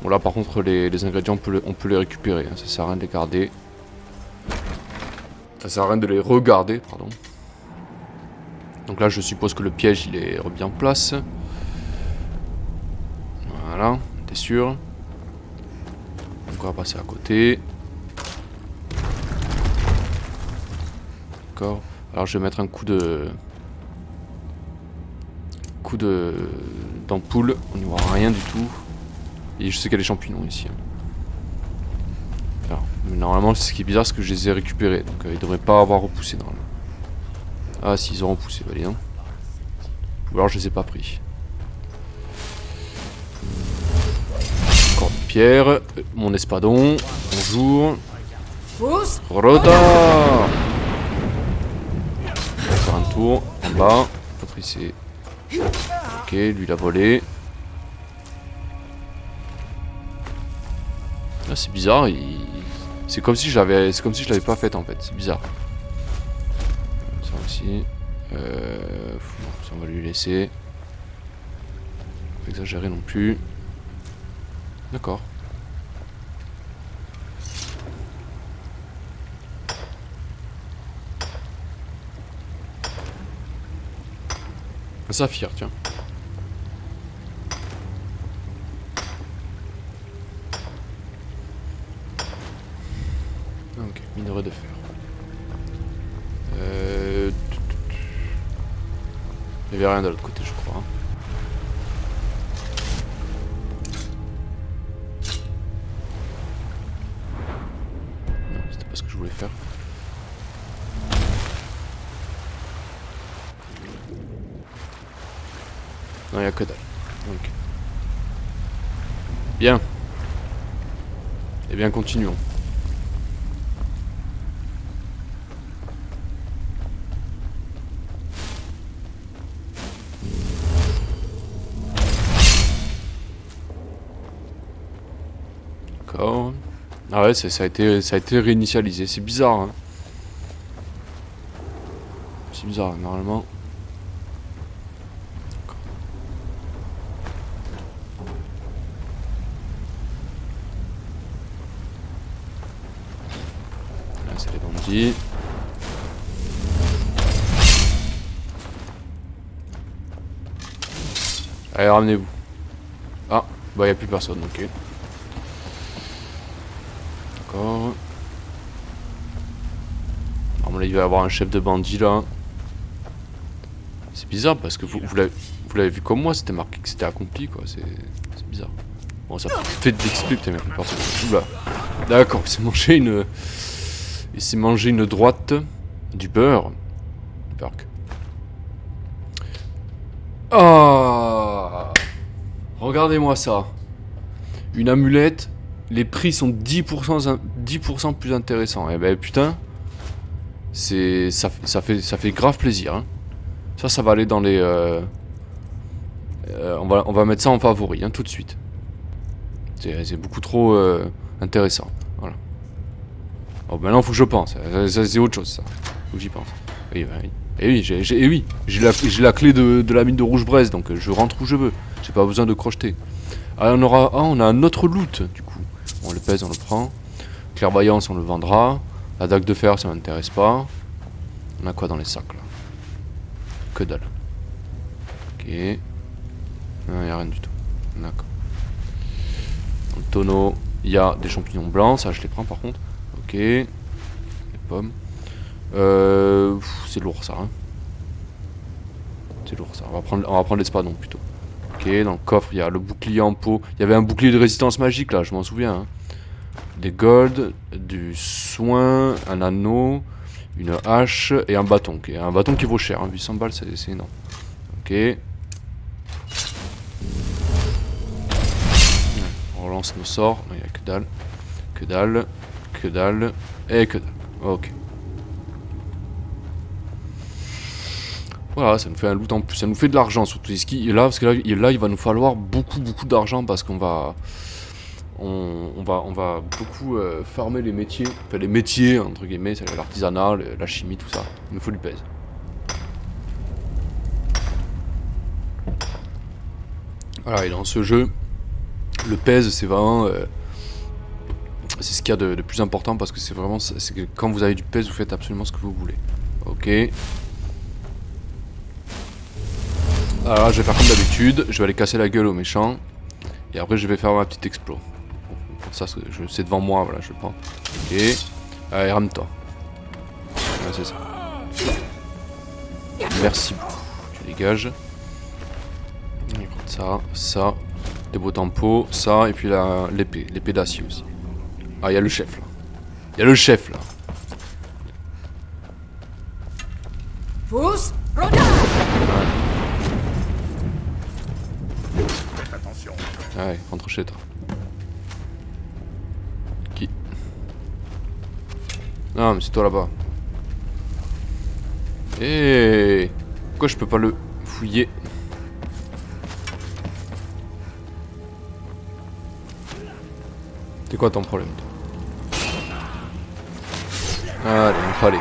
Bon là par contre les ingrédients on peut les récupérer, hein, ça sert à rien de les garder. Ça sert à rien de les regarder, pardon. Donc là, je suppose que le piège, il est bien en place. Voilà, t'es sûr. Donc on va passer à côté. D'accord. Alors je vais mettre un coup d'ampoule. On n'y voit rien du tout. Et je sais qu'il y a des champignons ici. Alors, mais normalement, ce qui est bizarre, c'est que je les ai récupérés. Donc ils devraient pas avoir repoussé normalement. Ah si, ils ont repoussé, allez, hein. Ou alors je les ai pas pris. Encore une pierre. Mon espadon. Bonjour. Rota. On va faire un tour. En bas. L'autre ici. Ok, lui il a volé. Ah, c'est bizarre, c'est comme si je l'avais pas fait en fait, c'est bizarre. Ça aussi. Ça on va lui laisser. Pas exagérer non plus. D'accord. Un saphir, tiens. Ok, minerai de fer. Il n'y avait rien de l'autre côté, je crois. Non, c'était pas ce que je voulais faire. Non, il n'y a que dalle. Ok. Bien. Eh bien, continuons. D'accord. Ah ouais, ça a été réinitialisé. C'est bizarre, hein. C'est bizarre, normalement. Là, c'est les bandits. Allez, ramenez-vous. Ah, bah y a plus personne, ok. D'accord. Alors là, il va y avoir un chef de bandit là. C'est bizarre parce que vous l'avez vu comme moi, c'était marqué que c'était accompli quoi, c'est bizarre. Bon, ça fait de l'XP, putain, mais plus personne. Oula. D'accord, il s'est mangé une droite, du beurre. Perk. Ah, regardez-moi ça. Une amulette, les prix sont 10% plus intéressants. Eh ben putain, ça fait grave plaisir. Hein. Ça va aller dans les... on va mettre ça en favori, hein, tout de suite. C'est beaucoup trop intéressant. Voilà. Oh, maintenant, faut que je pense. Ça, c'est autre chose, ça. Faut que j'y pense. Oui, oui. Et oui, j'ai la clé de la mine de Rouge-Braise, donc je rentre où je veux. J'ai pas besoin de crocheter. Ah, on a un autre loot, du coup. On le pèse, on le prend. Clairvoyance, on le vendra. La dague de fer, ça m'intéresse pas. On a quoi dans les sacs, là? Que dalle. Ok. Non, y a rien du tout. D'accord. Dans le tonneau, il y a des champignons blancs. Ça, je les prends, par contre. Ok. Les pommes. C'est lourd, ça, hein. C'est lourd, ça. On va prendre l'espadon, plutôt. Ok, dans le coffre, il y a le bouclier en peau. Il y avait un bouclier de résistance magique, là, je m'en souviens. Hein. Des golds, du soin, un anneau, une hache et un bâton. Okay. Un bâton qui vaut cher, hein. 800 balles, c'est énorme. Ok. On relance nos sorts. Il n'y a que dalle. Que dalle. Que dalle. Et que dalle. Ok. Voilà, ça nous fait un loot en plus, ça nous fait de l'argent surtout. Parce que là, il va nous falloir beaucoup d'argent parce qu'on va, on va beaucoup farmer les métiers, enfin les métiers entre guillemets, c'est l'artisanat, la chimie, tout ça. Il nous faut du pèse. Voilà, et dans ce jeu, le pèse c'est vraiment C'est ce qu'il y a de plus important parce que c'est vraiment... C'est que quand vous avez du pèse, vous faites absolument ce que vous voulez. Ok. Alors je vais faire comme d'habitude. Je vais aller casser la gueule aux méchants. Et après je vais faire ma petite explo. Pour ça, c'est devant moi, voilà, je le prends. Ok. Allez, rame-toi. Ouais, c'est ça. Merci beaucoup. Tu dégages. On va prendre ça. Des beaux tempos, ça, et puis l'épée. L'épée d'acier aussi. Ah, il y a le chef là. Il y a le chef là. Fous, Roda! Faites attention. Ouais, rentre chez toi. Qui? Non, mais c'est toi là-bas. Eh, pourquoi je peux pas le fouiller? C'est quoi ton problème, toi? Allez, on peut aller.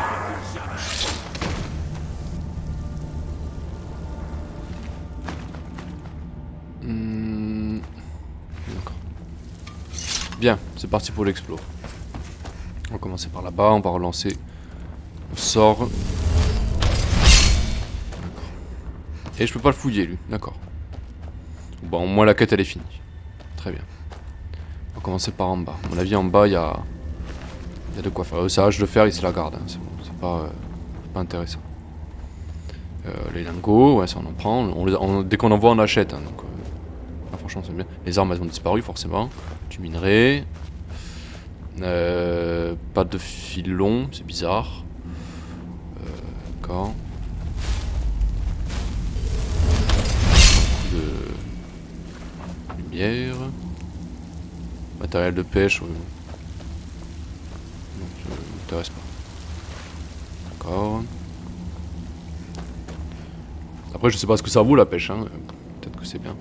D'accord. Bien, c'est parti pour l'explo. On va commencer par là-bas, on va relancer le sort. D'accord. Et je peux pas le fouiller, lui, d'accord. Bon, au moins la quête elle est finie. Très bien. On va commencer par en bas. À mon avis, en bas, il y a de quoi faire. Ça hache de fer, il se la garde. Hein. C'est bon, c'est pas intéressant. Les lingots, ouais, ça on en prend. Dès qu'on en voit, on achète. Hein, donc, franchement, c'est bien. Les armes, elles ont disparu, forcément. Du minerai. Pas de filon, c'est bizarre. D'accord. Beaucoup de lumière. Matériel de pêche, non, ça m'intéresse pas. D'accord. Après, je sais pas ce que ça vaut la pêche, hein. Peut-être que c'est bien.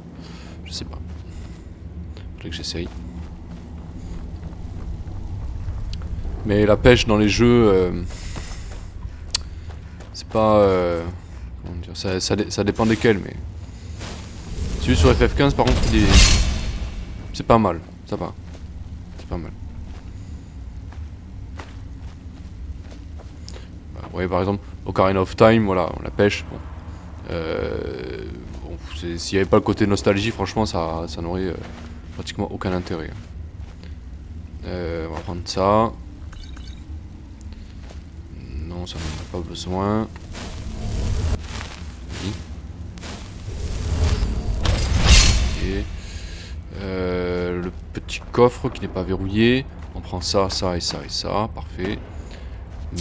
Je sais pas. Faudrait que j'essaye. Mais la pêche dans les jeux, c'est pas. Comment dire, ça dépend desquels, mais. Celui sur FF15, par contre, c'est pas mal. Ça va. C'est pas mal. Ouais, par exemple, Ocarina of Time, voilà, la pêche. Bon. Bon, s'il n'y avait pas le côté nostalgie, franchement, ça n'aurait pratiquement aucun intérêt. On va prendre ça. Non, ça n'en a pas besoin. Oui. Et le petit coffre qui n'est pas verrouillé. On prend ça, ça et ça et ça. Parfait.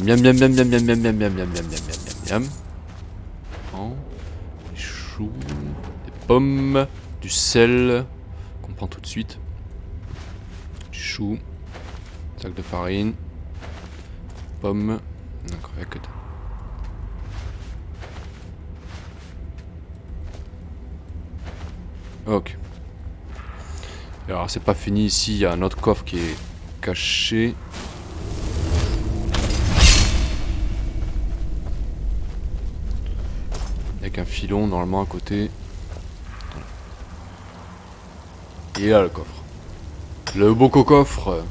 Miam miam miam miam miam miam miam miam miam miam miam miam miam. Des choux, des pommes, du sel qu'on prend tout de suite. Du chou, sac de farine, pommes. D'accord, il n'y a que ça. Ok. Et alors c'est pas fini ici, il y a un autre coffre qui est caché. Avec un filon normalement à côté. Et là le coffre. Le beau coffre.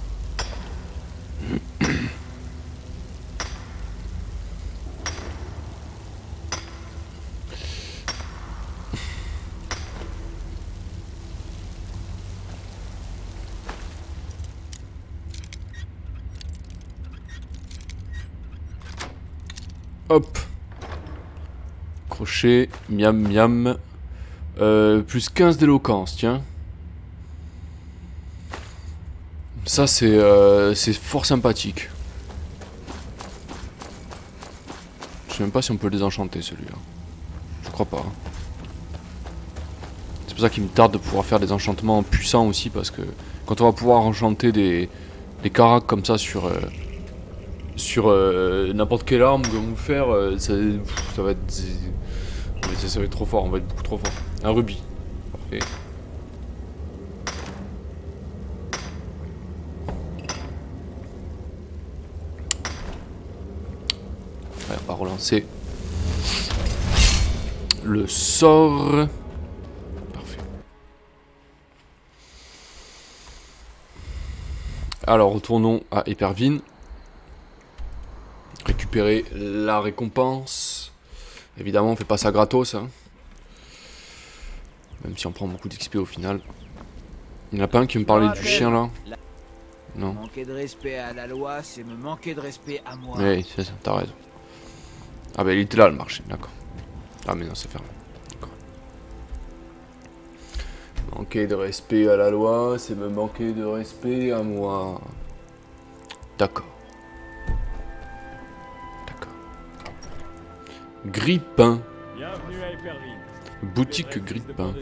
Hop. Crochet, miam miam. Plus 15 d'éloquence, tiens. Ça c'est fort sympathique. Je sais même pas si on peut le désenchanter celui-là. Je crois pas. C'est pour ça qu'il me tarde de pouvoir faire des enchantements puissants aussi, parce que quand on va pouvoir enchanter des caracs comme ça sur n'importe quelle arme que vous faire, ça va être... Ça va être trop fort, on va être beaucoup trop fort. Un rubis. Parfait. Ouais, on va relancer le sort. Parfait. Alors, retournons à Épervine. Récupérer la récompense. Évidemment, on fait pas ça gratos. Hein. Même si on prend beaucoup d'XP au final. Il n'y en a pas un qui me parlait du chien là? Non. Manquer de respect à la loi, c'est me manquer de respect à moi. Oui, c'est ça, t'as raison. Ah bah il était là le marché, d'accord. Ah mais non, c'est fermé. Manquer de respect à la loi, c'est me manquer de respect à moi. D'accord. D'accord. Grippin. Bienvenue à Épervine. Boutique Grippin.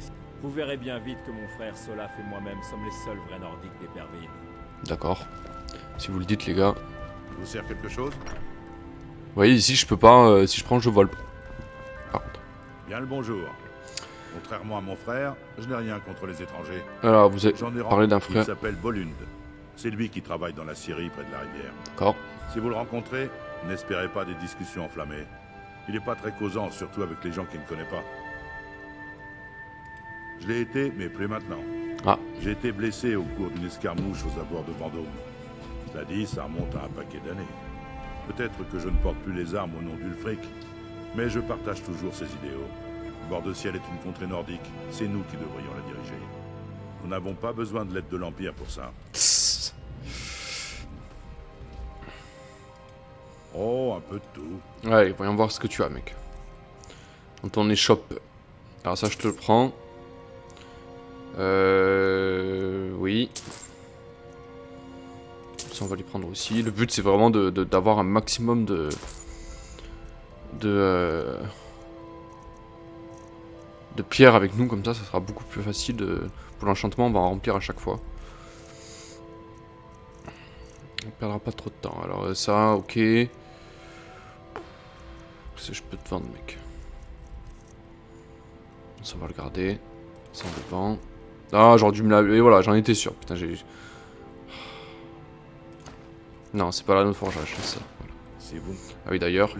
Vous verrez bien vite que mon frère Solaf et moi-même sommes les seuls vrais nordiques d'Épervine. D'accord. Si vous le dites les gars. Je vous sers quelque chose? Vous voyez ici je peux pas, si je prends je vole. Par contre. Bien le bonjour. Contrairement à mon frère, je n'ai rien contre les étrangers. Alors vous avez J'en ai parlé d'un Il frère. s'appelle Bolund. C'est lui qui travaille dans la scierie près de la rivière. D'accord. Si vous le rencontrez, n'espérez pas des discussions enflammées. Il n'est pas très causant, surtout avec les gens qu'il ne connaît pas. Je l'ai été, mais plus maintenant. Ah. J'ai été blessé au cours d'une escarmouche aux abords de Vendôme. Cela dit, ça remonte à un paquet d'années. Peut-être que je ne porte plus les armes au nom d'Ulfric, mais je partage toujours ses idéaux. Bord-de-Ciel est une contrée nordique, c'est nous qui devrions la diriger. Nous n'avons pas besoin de l'aide de l'Empire pour ça. Tss. Oh, un peu de tout. Allez, voyons voir ce que tu as mec. Dans ton échoppe. Alors ça je te le prends. Oui. Ça on va les prendre aussi. Le but c'est vraiment d'avoir un maximum de pierres avec nous, comme ça sera beaucoup plus facile pour l'enchantement, on va en remplir à chaque fois. On perdra pas trop de temps. Alors ça, ok. Ça je peux te vendre mec. Ça on va le garder. Ça on le vend. Ah j'aurais dû me la... Et voilà, j'en étais sûr. Putain j'ai... Non, c'est pas là notre forgeage, c'est ça. Voilà. C'est vous. Ah oui d'ailleurs.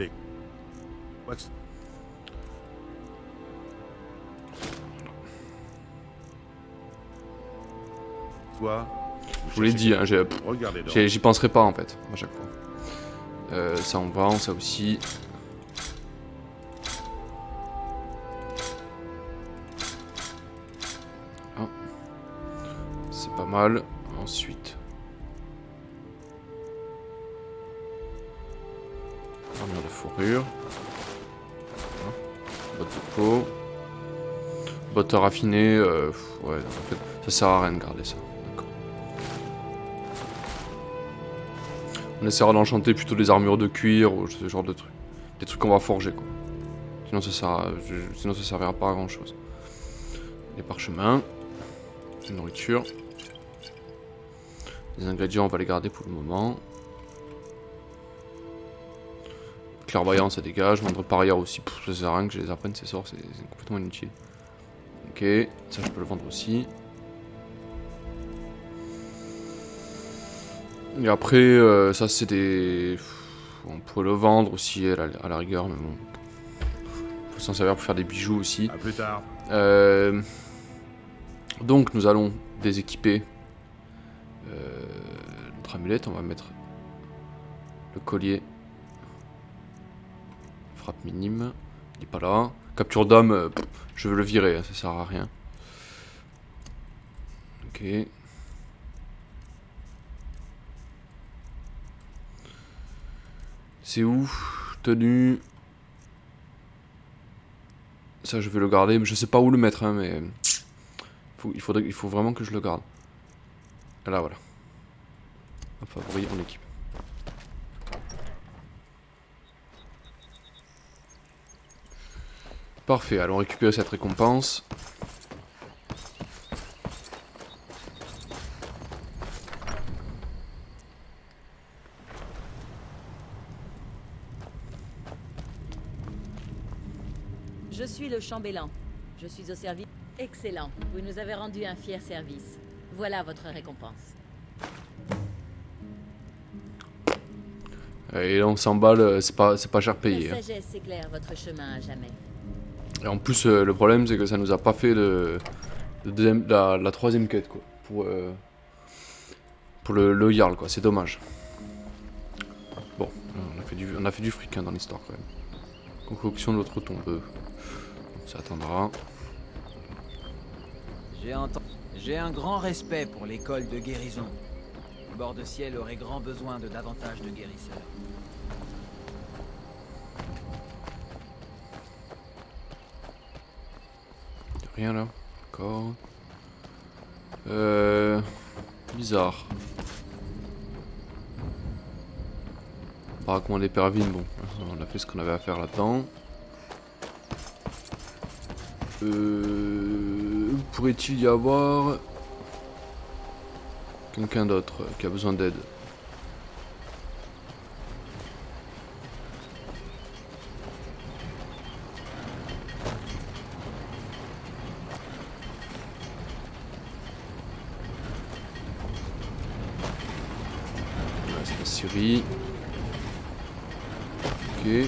Wax. Toi, Je vous l'ai dit, hein, regardez donc. j'y penserai pas en fait, à chaque fois. Ça on vend, ça aussi. Ah. C'est pas mal. Ensuite. Armure de fourrure. Voilà. Bottes de peau. Bottes raffinées. Ouais, en fait, ça sert à rien de garder ça. On essaiera d'enchanter plutôt des armures de cuir ou ce genre de trucs. Des trucs qu'on va forger quoi. Sinon ça servira pas à grand chose. Les parchemins. La nourriture. Les ingrédients on va les garder pour le moment. Clairvoyance ça dégage. Moindre parieur aussi. Pff, ça sert à rien que je les apprenne ces sorts, c'est complètement inutile. Ok, ça je peux le vendre aussi. Et après, ça c'est des... On pourrait le vendre aussi à la rigueur, mais bon. Faut s'en servir pour faire des bijoux aussi. À plus tard. Donc nous allons déséquiper notre amulette. On va mettre le collier. Frappe minime. Il est pas là. Capture d'âme, je veux le virer, ça sert à rien. Ok. C'est où? Tenue. Ça je vais le garder, mais je sais pas où le mettre, hein, mais il faut vraiment que je le garde. Là voilà. Hop, favori, on équipe. Parfait, allons récupérer cette récompense. Je suis le chambellan. Je suis au service. Excellent. Vous nous avez rendu un fier service. Voilà votre récompense. Et on s'emballe, c'est pas cher payé. La Hein. sagesse éclaire votre chemin à jamais. Et en plus, le problème c'est que ça nous a pas fait la troisième quête quoi. Pour le Jarl, quoi, c'est dommage. Bon, on a fait du fric hein, dans l'histoire quand même. Concoction de l'autre tombeau. Ça attendra. J'ai un grand respect pour l'école de guérison. Bord de Ciel aurait grand besoin de davantage de guérisseurs. Rien là. D'accord. Bizarre. On va recommander Pervin, bon. On a fait ce qu'on avait à faire là-dedans. Pourrait-il y avoir quelqu'un d'autre qui a besoin d'aide? C'est la Syrie. Ok.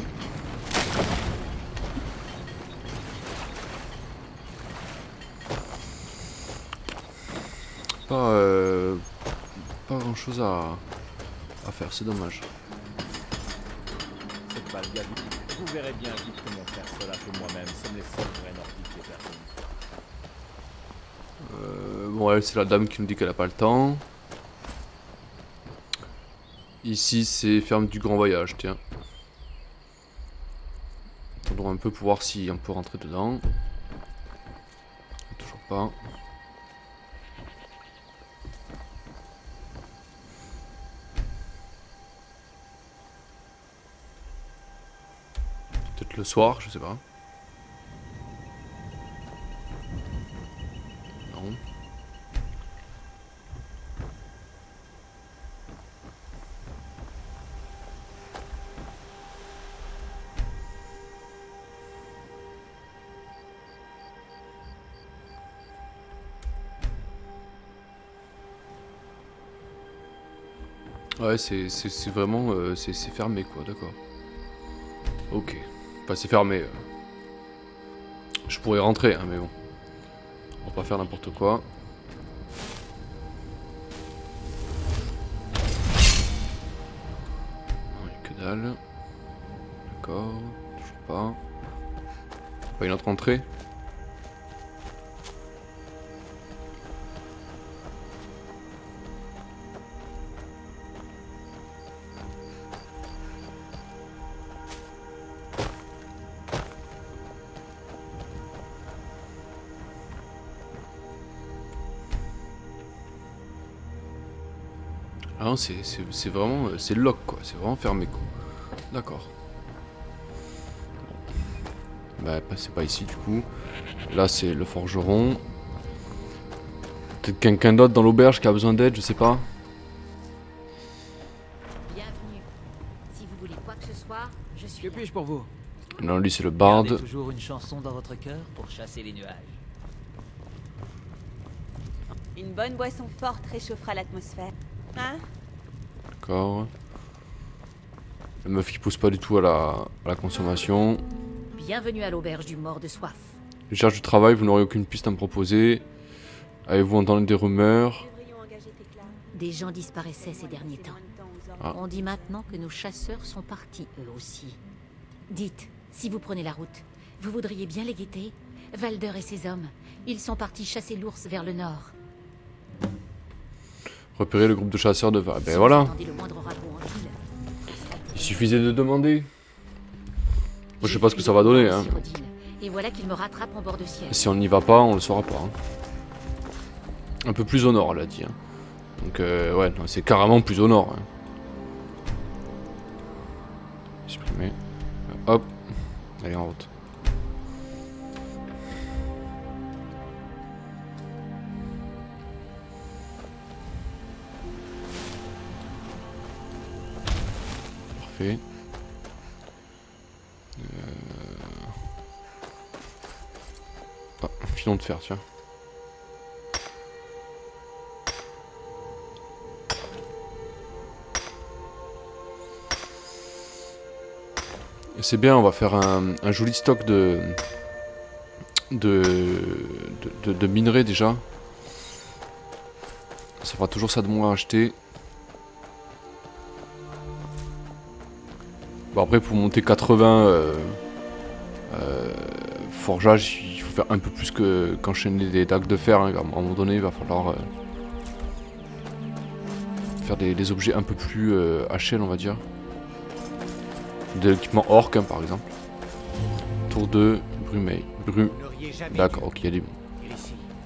Pas grand chose à faire, c'est dommage. Cette balle gavie. Vous verrez bien vite que mon frère Solaf et moi-même sommes les seuls vrais nordiques des personnes. Bon, elle, c'est la dame qui nous dit qu'elle a pas le temps. Ici, c'est ferme du Grand Voyage, tiens. Attendons un peu pour voir si on peut rentrer dedans. Toujours pas. Peut-être le soir, je sais pas. Non. Ouais, c'est vraiment c'est fermé quoi, d'accord. Ok. Enfin, c'est fermé. Je pourrais rentrer, hein, mais bon. On va pas faire n'importe quoi. Non, y a que dalle. D'accord. Toujours pas. Pas une autre entrée. Ah non, c'est vraiment... c'est lock quoi, c'est vraiment fermé quoi. D'accord. Bon. Bah c'est pas ici du coup. Là c'est le forgeron. Peut-être quelqu'un d'autre dans l'auberge qui a besoin d'aide, je sais pas. Bienvenue. Si vous voulez quoi que ce soit, je suis Que là. puis-je pour vous? Non, lui c'est le barde. Gardez toujours une chanson dans votre cœur pour chasser les nuages. Une bonne boisson forte réchauffera l'atmosphère. Hein? D'accord. La meuf qui pousse pas du tout à la consommation. Bienvenue à l'auberge du mort de soif. Je cherche du travail, vous n'aurez aucune piste à me proposer. Avez-vous entendu des rumeurs? Devrions engager Tekla. Des gens disparaissaient ces derniers temps. Ah. On dit maintenant que nos chasseurs sont partis eux aussi. Dites, si vous prenez la route, vous voudriez bien les guetter? Valder et ses hommes, ils sont partis chasser l'ours vers le nord. Repérer le groupe de chasseurs de... Ah, ben Si voilà. vous entendez le moindre ragot en ville, Il suffisait de demander. Moi je sais pas ce que ça va donner hein. Et voilà qu'ils me rattrapent en bord de ciel. Si on n'y va pas, on le saura pas. Hein. Un peu plus au nord, elle a dit. Hein. Donc ouais, c'est carrément plus au nord. Hein. Supprimer. Hop. Allez en route. Parfait. Ah, un filon de fer, tiens. C'est bien, on va faire un joli stock de minerais déjà. Ça fera toujours ça de moins à acheter. Bon après pour monter 80 forgeage, il faut faire un peu plus qu'enchaîner des dagues de fer. Hein. À un moment donné, il va falloir faire des objets un peu plus HL, on va dire. De l'équipement orc, hein, par exemple. Tour 2, Brumey. D'accord, ok, il y a des...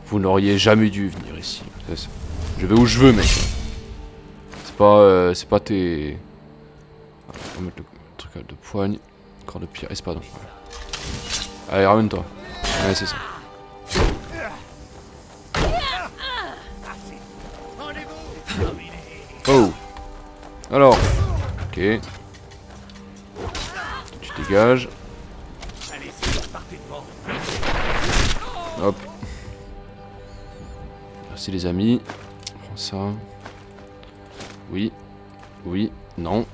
Vous n'auriez jamais dû venir ici. Je vais où je veux, mec. C'est pas tes... On va mettre le truc de poigne. Corps de pierre, espadon. Allez, ramène-toi. Ouais, c'est ça. Oh. Alors. Ok. Tu dégages. Hop. Merci les amis. On prend ça. Oui. Oui. Non.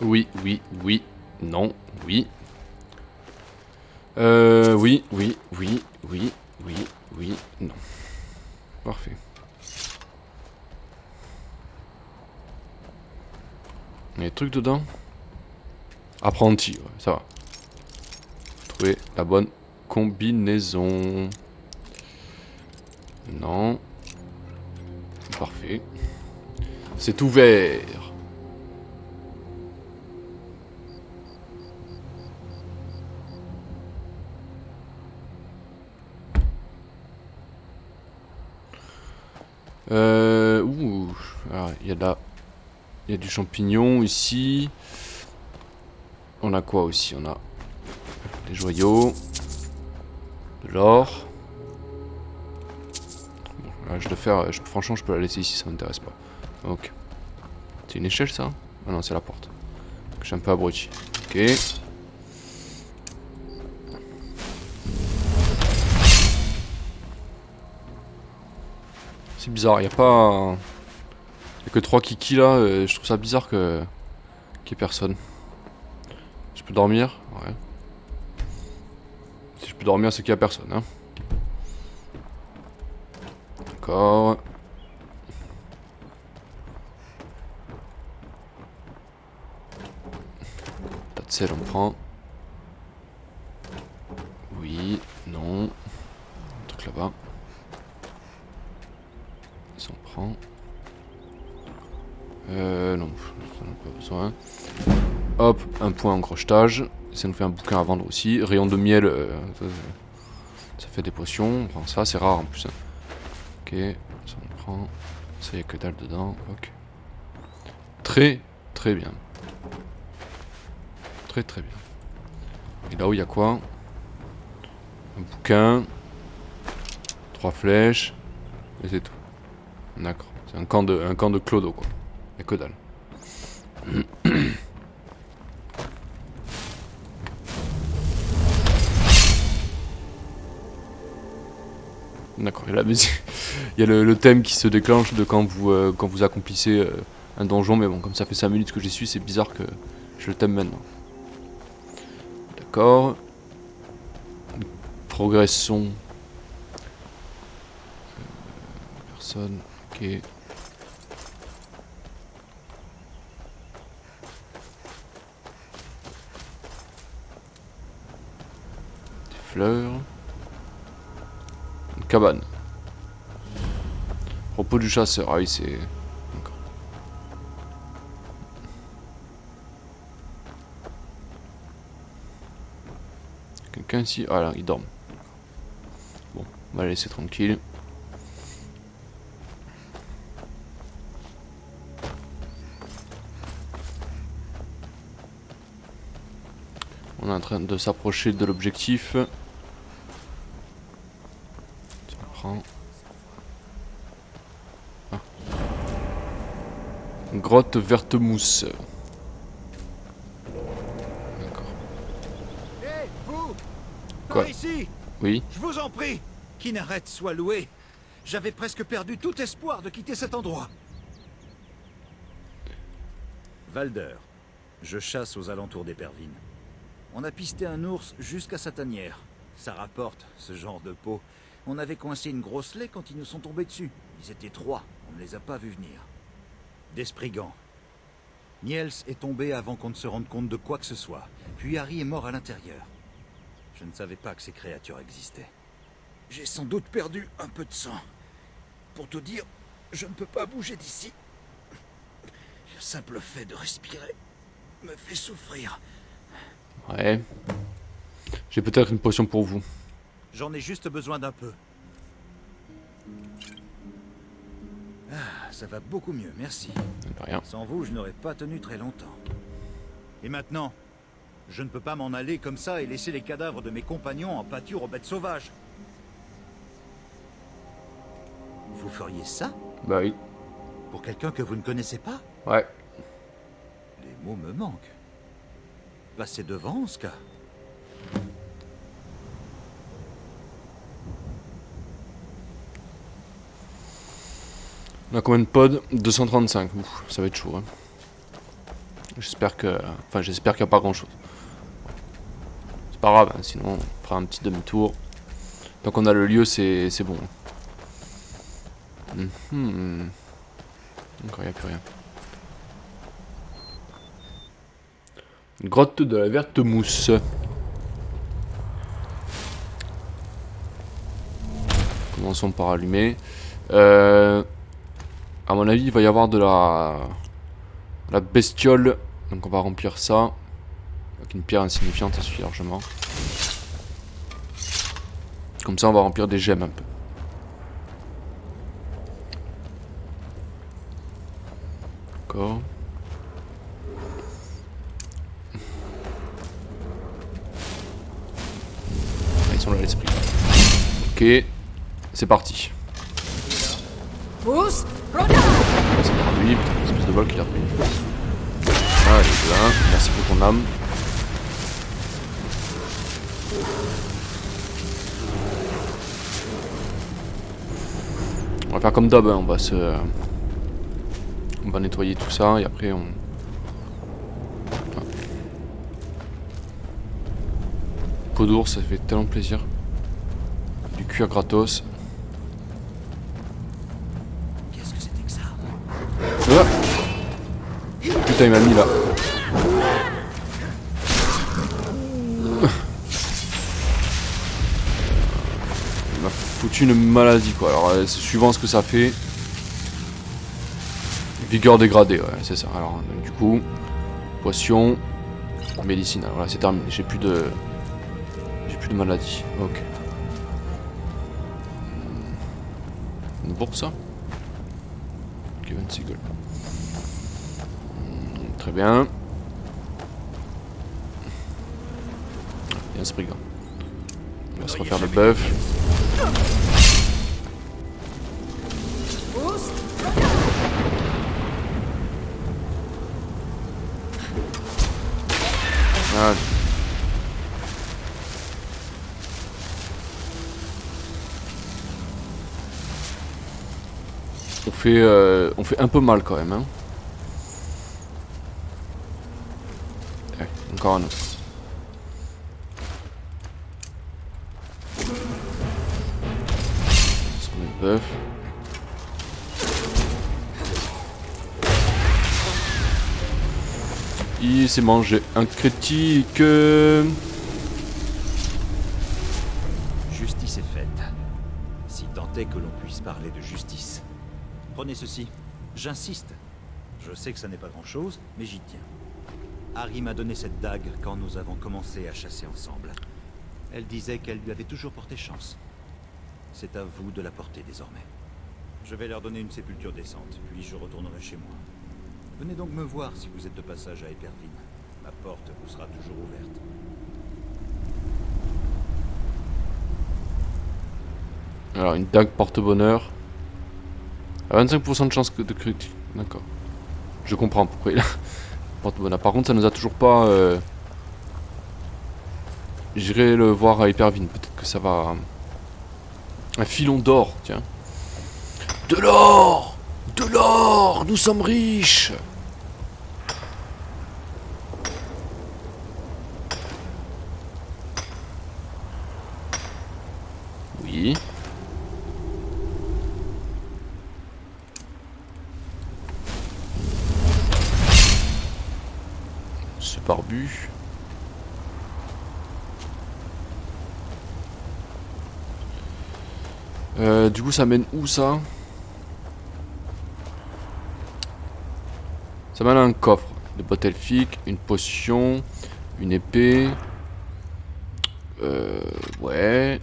Oui. Oui. Oui. Non. Oui. Oui. Oui. Oui. Oui. Oui. Oui. Non. Parfait. Il y a des trucs dedans. Apprenti, ouais, ça va. Trouver la bonne combinaison. Non. Parfait. C'est ouvert. Ouh. Alors, il y a de la... Il y a du champignon ici. On a quoi aussi? On a des joyaux. De l'or. Bon, là, je vais faire... franchement, je peux la laisser ici, ça m'intéresse pas. Ok. C'est une échelle, ça? Ah non, c'est la porte. Donc, je suis un peu abruti. Ok. C'est bizarre, il n'y a pas... Il n'y a que 3 kikis là, je trouve ça bizarre qu'il n'y ait personne. Je peux dormir? Ouais. Si je peux dormir, c'est qu'il n'y a personne. Hein. D'accord. Tas de sel, on prend. Oui, non. Un truc là-bas. Ça on prend. Non, ça n'a pas besoin. Hop, un point en crochetage. Ça nous fait un bouquin à vendre aussi. Rayon de miel, ça fait des potions. On prend ça, c'est rare en plus. Hein. Ok, ça on prend. Ça y a que dalle dedans. Ok. Très, très bien. Très, très bien. Et là où il y a quoi? Un bouquin. 3 flèches. Et c'est tout. D'accord. C'est un camp de clodo quoi. Il n'y a que dalle. D'accord, il y a le thème qui se déclenche de quand vous accomplissez un donjon, mais bon, comme ça fait 5 minutes que j'y suis, c'est bizarre que je le thème maintenant. D'accord. Progressons. Personne. Ok. Des fleurs. Une cabane. Repos du chasseur. Ah oui, c'est... D'accord. Quelqu'un ici? Ah là, il dort. Bon, on va la laisser tranquille. On est en train de s'approcher de l'objectif. Ah. Grotte verte mousse. D'accord. Hé, vous! Quoi? Par ici! Oui. Je vous en prie! Qu'Inaret soit loué! J'avais presque perdu tout espoir de quitter cet endroit. Valder. Je chasse aux alentours d'Épervine. On a pisté un ours jusqu'à sa tanière. Ça rapporte, ce genre de peau. On avait coincé une grosse laie quand ils nous sont tombés dessus. Ils étaient 3, on ne les a pas vus venir. Des sprigands. Niels est tombé avant qu'on ne se rende compte de quoi que ce soit. Puis Harry est mort à l'intérieur. Je ne savais pas que ces créatures existaient. J'ai sans doute perdu un peu de sang. Pour tout dire, je ne peux pas bouger d'ici. Le simple fait de respirer me fait souffrir. Ouais. J'ai peut-être une potion pour vous. J'en ai juste besoin d'un peu. Ah, ça va beaucoup mieux, merci. Rien. Sans vous, je n'aurais pas tenu très longtemps. Et maintenant, je ne peux pas m'en aller comme ça et laisser les cadavres de mes compagnons en pâture aux bêtes sauvages. Vous feriez ça? Bah oui. Pour quelqu'un que vous ne connaissez pas? Ouais. Les mots me manquent. Passez devant, Oscar. On a combien de pods? 235. Ouf, ça va être chaud. Hein. J'espère que... Enfin, j'espère qu'il n'y a pas grand-chose. C'est pas grave, hein, sinon on fera un petit demi-tour. Tant qu'on a le lieu, c'est bon. Encore, il n'y a plus rien. Une grotte de la verte mousse. Commençons par allumer. À mon avis, il va y avoir de la bestiole. Donc on va remplir ça. Avec une pierre insignifiante, ça suffit largement. Comme ça, on va remplir des gemmes un peu. D'accord. Ils sont là, l'esprit. Ok. C'est parti. Pousse, C'est par lui, putain, une espèce de vol qu'il a pris. Allez, là. Merci pour ton âme. On va faire comme d'hab, hein. On va nettoyer tout ça et après on... Ah. Peau d'ours, ça fait tellement plaisir. Du cuir gratos. Qu'est-ce que c'était que ça? Ah. Putain, il m'a mis là. Il m'a foutu une maladie quoi. Alors suivant ce que ça fait. Vigueur dégradée, ouais, c'est ça. Alors donc, du coup, potion, médecine. Alors là c'est terminé. J'ai plus de maladie. Ok. Une bourse. Kevin Siegel. Très bien. Bien ce brigand. On va se refaire le bœuf. Allez. On fait un peu mal quand même. Hein. Ouais, encore un autre. Bœuf. Il s'est mangé un critique. Justice est faite. Si tant est que l'on puisse parler de justice. Prenez ceci. J'insiste. Je sais que ça n'est pas grand-chose, mais j'y tiens. Harry m'a donné cette dague quand nous avons commencé à chasser ensemble. Elle disait qu'elle lui avait toujours porté chance. C'est à vous de la porter désormais. Je vais leur donner une sépulture décente, puis je retournerai chez moi. Venez donc me voir si vous êtes de passage à Éperville. Ma porte vous sera toujours ouverte. Alors une dague porte-bonheur. À 25% de chance de critique. D'accord. Je comprends pourquoi il a porte-bonheur. Par contre ça nous a toujours pas... J'irai le voir à Éperville. Peut-être que ça va... Un filon d'or, tiens. De l'or! De l'or! Nous sommes riches! Oui. ce barbu. Du coup ça mène où ça? Ça mène à un coffre. Des bottes elfiques, une potion, une épée. Ouais.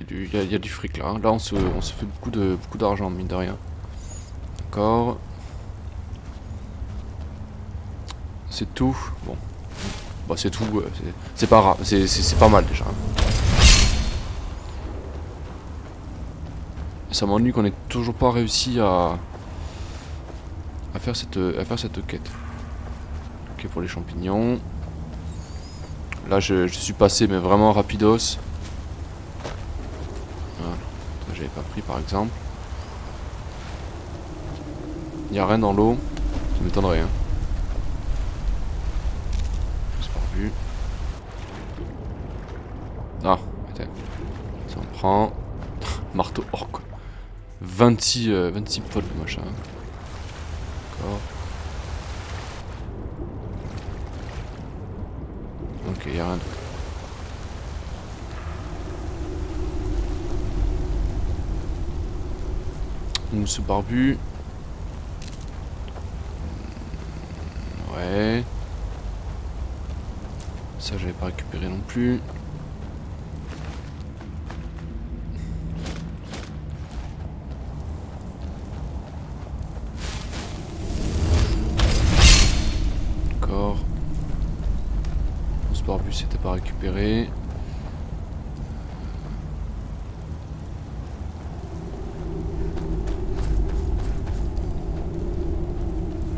Il y a du fric là. Là on se fait beaucoup d'argent mine de rien. D'accord. C'est tout. Bon. Bah c'est tout. C'est pas grave. C'est pas mal déjà. Ça m'ennuie qu'on ait toujours pas réussi à faire cette quête. Ok pour les champignons. Là je suis passé mais vraiment rapidos. Voilà. J'avais pas pris par exemple. Il n'y a rien dans l'eau. Ça m'étonnerait hein. C'est pas vu. Ah, attends. Ça on prend. Marteau orc. 26 potes le machin. D'accord. Ok, y a rien d'autre. Ce barbu. Ouais. Ça j'avais pas récupéré non plus. D'accord. Ce barbu c'était pas récupéré.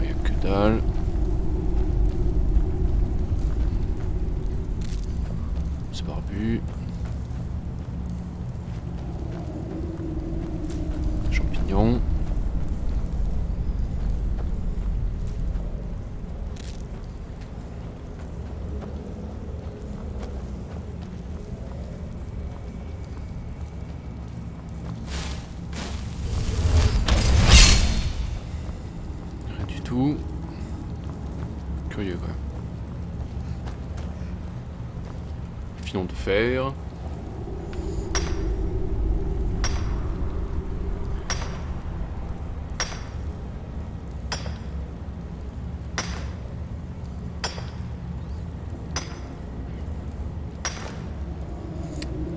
Il y a que dalle. Barbu. Champignons. Rien du tout. Curieux quand même. Filon de fer.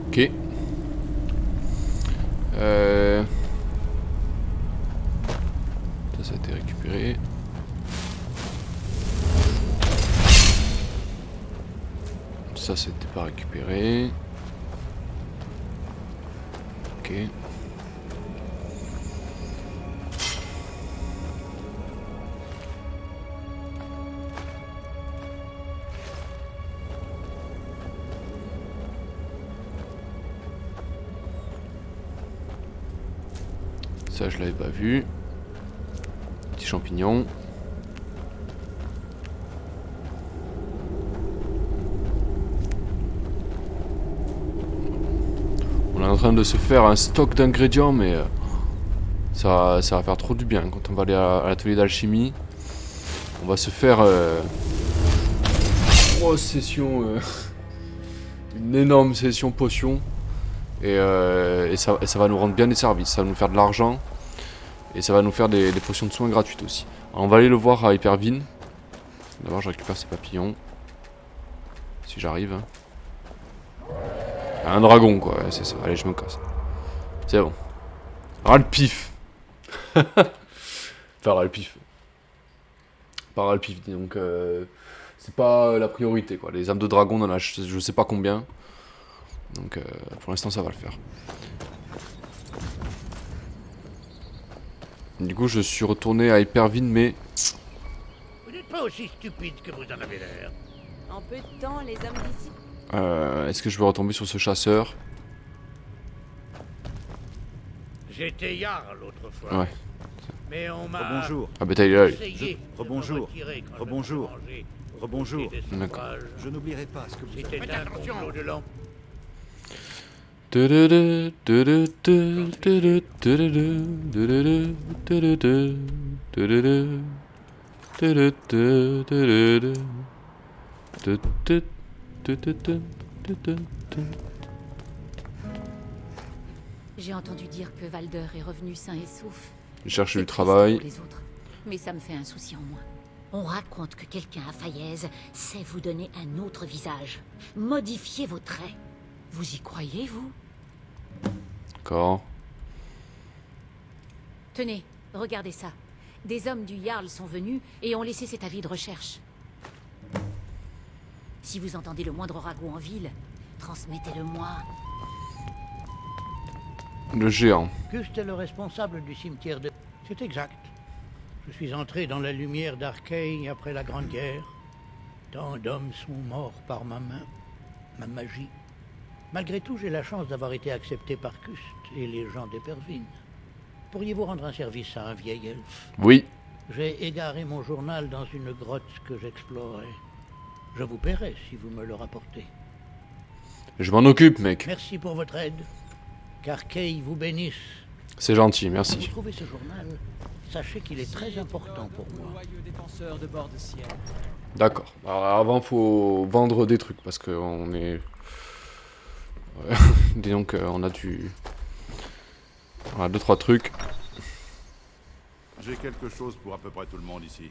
Ok. Ça a été récupéré. Ça c'était pas récupéré. Ok. Ça je l'avais pas vu. Petit champignon. On est en train de se faire un stock d'ingrédients, mais ça va faire trop du bien. Quand on va aller à l'atelier d'alchimie, on va se faire une grosse session, une énorme session potion, et ça va nous rendre bien des services. Ça va nous faire de l'argent, et ça va nous faire des potions de soins gratuites aussi. Alors, on va aller le voir à Hypervine. D'abord, je récupère ces papillons, si j'arrive. Hein. Un dragon quoi, ouais, c'est ça. Allez, je me casse. C'est bon. Ras le pif. Enfin, ras le pif. Pas ras le pif, donc c'est pas la priorité quoi. Les âmes de dragon, on en a je sais pas combien. Donc pour l'instant, ça va le faire. Du coup, je suis retourné à Hypervine, mais... Vous n'êtes pas aussi stupide que vous en avez l'air. En peu de temps, les hommes d'ici. Est-ce que je vais retomber sur ce chasseur? J'étais Jarl l'autre fois. Ouais. Mais on m'a... Rebonjour. Ah bah t'as eu l'œil. Rebonjour. Rebonjour. Rebonjour. D'accord. Je n'oublierai pas ce que vous avez. Faites attention de l'an. J'ai entendu dire que Valder est revenu sain et sauf. Je cherche du C'est triste travail. pour les autres, mais ça me fait un souci en moins. On raconte que quelqu'un à Faillaise sait vous donner un autre visage, modifier vos traits. Vous y croyez, vous? D'accord. Tenez, regardez ça. Des hommes du Jarl sont venus et ont laissé cet avis de recherche. Si vous entendez le moindre ragot en ville, transmettez-le moi. Le géant. Gust est le responsable du cimetière de... C'est exact. Je suis entré dans la lumière d'Arkay après la Grande Guerre. Tant d'hommes sont morts par ma main, ma magie. Malgré tout, j'ai la chance d'avoir été accepté par Gust et les gens d'Epervine. Pourriez-vous rendre un service à un vieil elfe? Oui. J'ai égaré mon journal dans une grotte que j'explorais. Je vous paierai si vous me le rapportez. Je m'en occupe, mec. Merci pour votre aide. Qu'Arkay vous bénisse. C'est gentil, Si vous merci. trouvez ce journal, sachez qu'il est très important pour moi. De bord de ciel. D'accord. Alors avant, faut vendre des trucs parce qu'on est. Disons qu'on a du. On a 2-3 trucs. J'ai quelque chose pour à peu près tout le monde ici.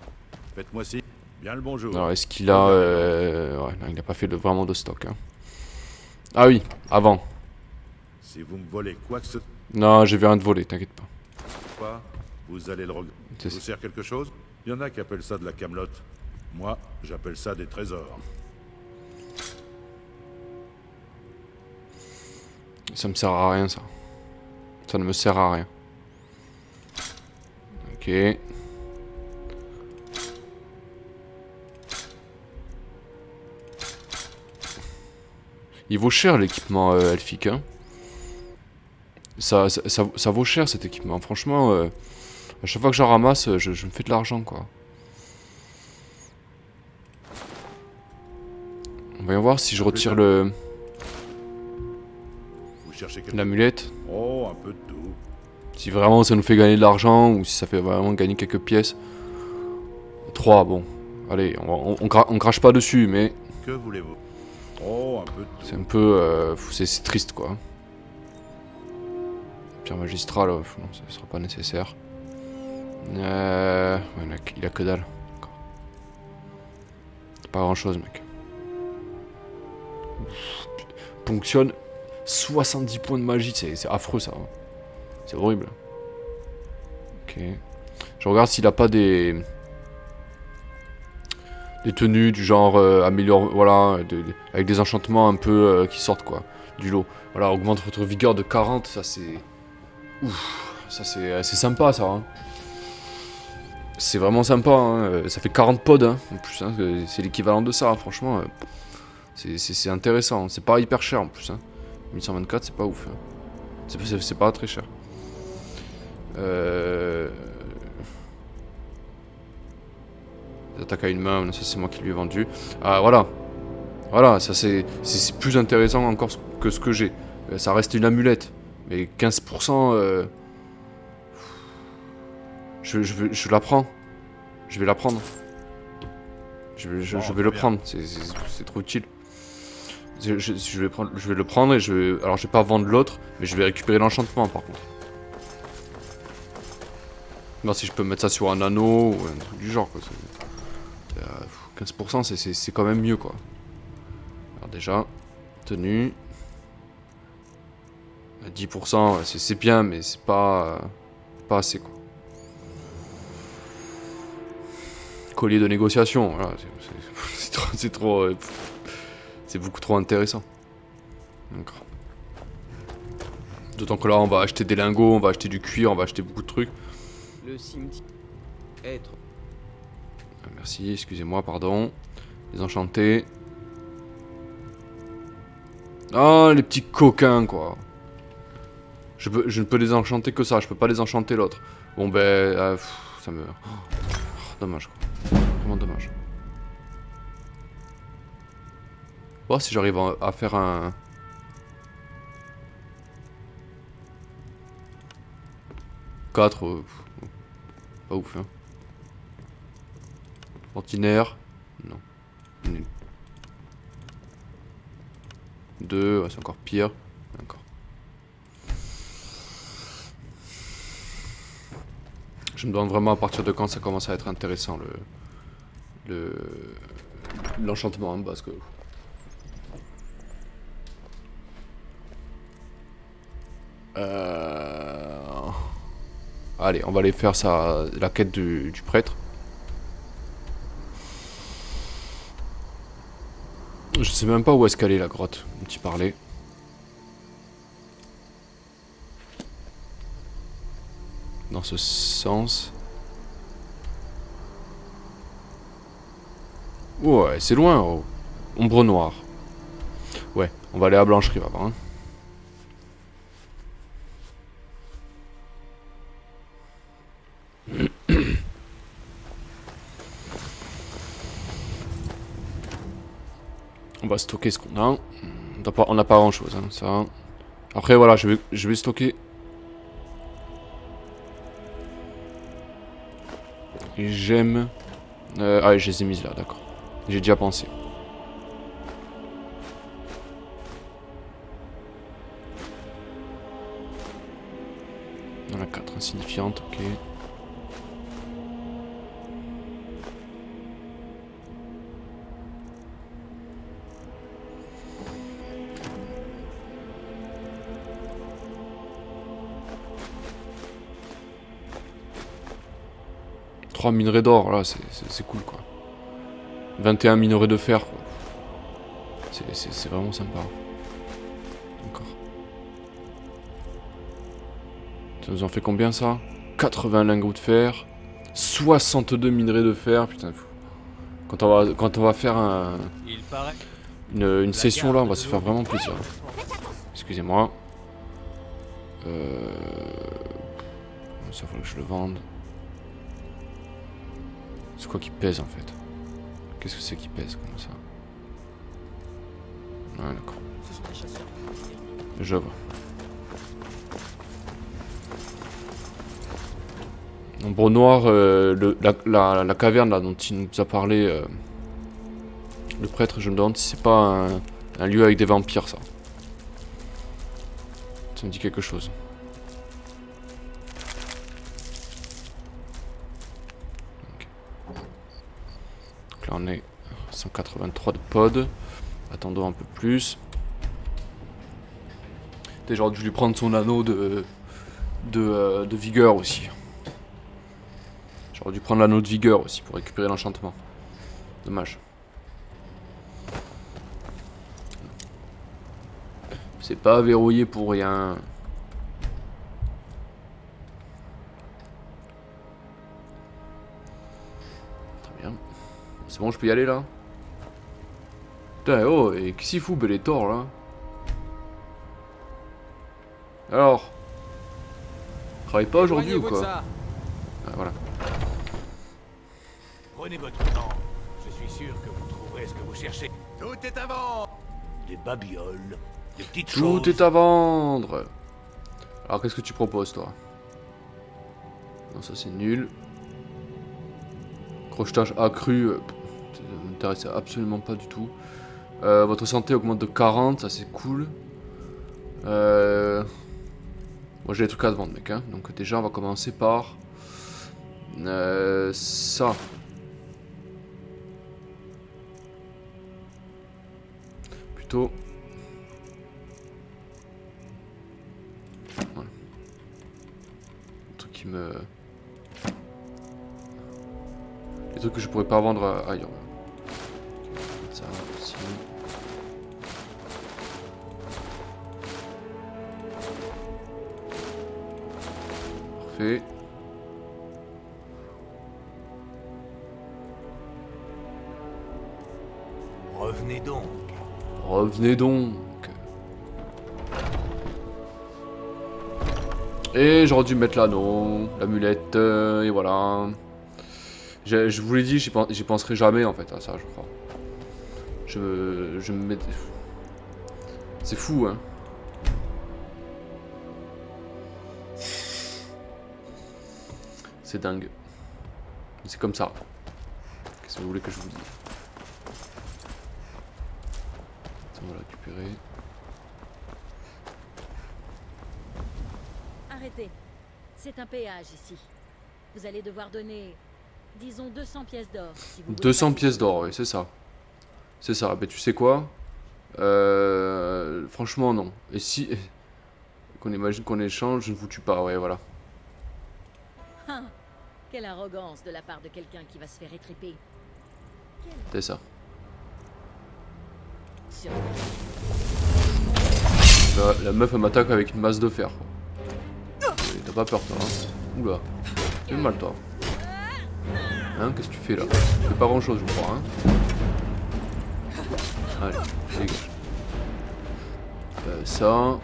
Faites-moi ci. Bien le bonjour. Alors est-ce qu'il a. Ouais, non, il n'a pas fait vraiment de stock. Hein. Ah oui, avant. Si vous me volez quoi que ce Non, j'ai vu rien de voler, t'inquiète pas. soit, vous allez le regretter. Ça vous sert quelque chose? Il y en a qui appellent ça de la camelote. Moi, j'appelle ça des trésors. Ça me sert à rien, ça. Ça ne me sert à rien. Ok. Il vaut cher l'équipement elfique, hein. Ça vaut cher cet équipement. Franchement, à chaque fois que j'en ramasse, je me fais de l'argent, quoi. On va y voir si je retire le... Vous cherchez quelque... l'amulette. Oh, un peu de tout. Si vraiment ça nous fait gagner de l'argent, ou si ça fait vraiment gagner quelques pièces. 3, bon. Allez, on crache pas dessus, mais... Que voulez-vous? Oh, un peu de tout. C'est un peu... c'est triste, quoi. Pierre magistrale, non, ça sera pas nécessaire. Ouais, il a que dalle. Pas grand chose, mec. Ponctionne 70 points de magie, c'est affreux ça. Hein. C'est horrible. Ok. Je regarde s'il a pas des tenues du genre améliore, voilà, avec des enchantements un peu qui sortent quoi, du lot. Voilà, augmente votre vigueur de 40, ça c'est... Ouf, ça c'est sympa ça. Hein. C'est vraiment sympa, hein. Ça fait 40 pods hein, en plus, hein. C'est l'équivalent de ça, hein. Franchement. C'est intéressant, c'est pas hyper cher en plus. Hein. 1124 c'est pas ouf. Hein. C'est pas très cher. Attaque à une main, ça c'est moi qui lui ai vendu. Ah voilà. Voilà, ça c'est plus intéressant encore que ce que j'ai. Ça reste une amulette. Mais 15%... Je la prends. Je vais la prendre. Je vais le prendre, c'est trop utile. Je vais le prendre et alors je vais pas vendre l'autre, mais je vais récupérer l'enchantement par contre. Non, si je peux mettre ça sur un anneau ou un truc du genre quoi. 15% c'est quand même mieux quoi. Alors déjà, tenue. 10% c'est bien mais c'est pas assez quoi. Collier de négociation, voilà, c'est trop... c'est beaucoup trop intéressant. D'accord. D'autant que là on va acheter des lingots, on va acheter du cuir, on va acheter beaucoup de trucs. Le cimetière... Être... Merci, excusez-moi, pardon. Les enchantés. Ah, les petits coquins, quoi. Je ne peux les enchanter que ça, je peux pas les enchanter l'autre. Bon ben... ça me... Oh, dommage, quoi. Vraiment dommage. Bon, si j'arrive à faire un... Quatre, pas ouf, hein. Ordinaire. Non. Nul. 2, ouais, c'est encore pire. D'accord. Je me demande vraiment à partir de quand ça commence à être intéressant l'enchantement, hein, parce que... Allez, on va aller faire la quête du prêtre. Je sais même pas où est-ce qu'elle est la grotte, on t'y parlait. Dans ce sens. Ouais, c'est loin, oh. Ombre noire. Ouais, on va aller à Blancherie, va voir. Hein. On va stocker ce qu'on a. On n'a pas grand chose, hein, ça. Après, voilà, je vais stocker. Et j'aime. Ah, je les ai mises là, d'accord. J'ai déjà pensé. Dans la 4 insignifiante, ok. Minerais d'or, là, c'est cool, quoi. 21 minerais de fer, quoi. C'est vraiment sympa. D'accord. Ça nous en fait combien, ça? 80 lingots de fer. 62 minerais de fer, putain. Quand on va faire une session, là, on va se faire vraiment plaisir. Excusez-moi. Ça, faut que je le vende. C'est quoi qui pèse en fait? Qu'est-ce que c'est qui pèse comme ça? Ah d'accord. Je vois. Ombre noire, la caverne là dont il nous a parlé, le prêtre, je me demande si c'est pas un lieu avec des vampires, ça. Ça me dit quelque chose. On est 183 de pod. Attendons un peu plus. J'aurais dû lui prendre son anneau de vigueur aussi. J'aurais dû prendre l'anneau de vigueur aussi pour récupérer l'enchantement. Dommage. C'est pas verrouillé pour rien. C'est bon, je peux y aller là? Putain, oh, et qu'est-ce qu'il fout Bellator là? Alors? Travaille pas aujourd'hui ou quoi? Ah, voilà. Prenez votre temps. Je suis sûr que vous trouverez ce que vous cherchez. Tout est à vendre. Des babioles, des petites choses. Tout est à vendre. Alors qu'est-ce que tu proposes toi? Non, ça c'est nul. Crochetage accru. Ça m'intéresse absolument pas du tout. Votre santé augmente de 40, ça c'est cool. Moi j'ai des trucs à te vendre, mec. Hein. Donc déjà on va commencer par ça. Plutôt. Voilà. Un truc qui me. Les trucs que je pourrais pas vendre ailleurs. Ça aussi. Parfait. Revenez donc. Revenez donc. Et j'aurais dû mettre l'anneau, l'amulette, et voilà. Je vous l'ai dit, j'y penserai jamais en fait à ça, je crois. Je me mets... C'est fou, hein. C'est dingue. C'est comme ça. Qu'est-ce que vous voulez que je vous dise? Ça, on va le récupérer. Arrêtez. C'est un péage ici. Vous allez devoir donner, disons, 200 pièces d'or. Si vous 200 pièces d'or, oui, c'est ça. C'est ça. Mais tu sais quoi? Franchement, non. Et si... qu'on imagine qu'on échange, je ne vous tue pas, ouais, voilà. Ah, quelle arrogance de la part de quelqu'un qui va se faire étriper. C'est ça. Sur... La meuf, elle m'attaque avec une masse de fer. T'as pas peur, toi, hein? Oula. Tu fais mal, toi. Hein, qu'est-ce que tu fais, là? Tu fais pas grand-chose, je crois, hein? Allez, dégage. Ça...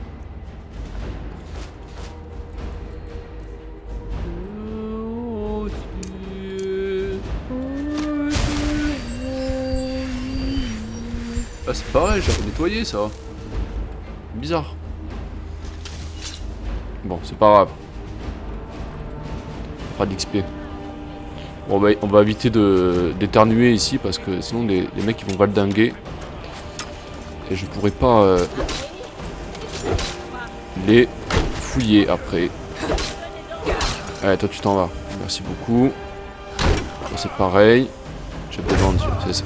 Ah, c'est pareil, j'avais nettoyé ça. Bizarre. Bon, c'est pas grave. Pas d'XP. Bon, on va éviter d'éternuer ici parce que sinon les mecs ils vont valdinguer. Et je pourrais pas les fouiller après. Allez, toi tu t'en vas. Merci beaucoup. C'est pareil. J'ai besoin de Dieu, c'est ça.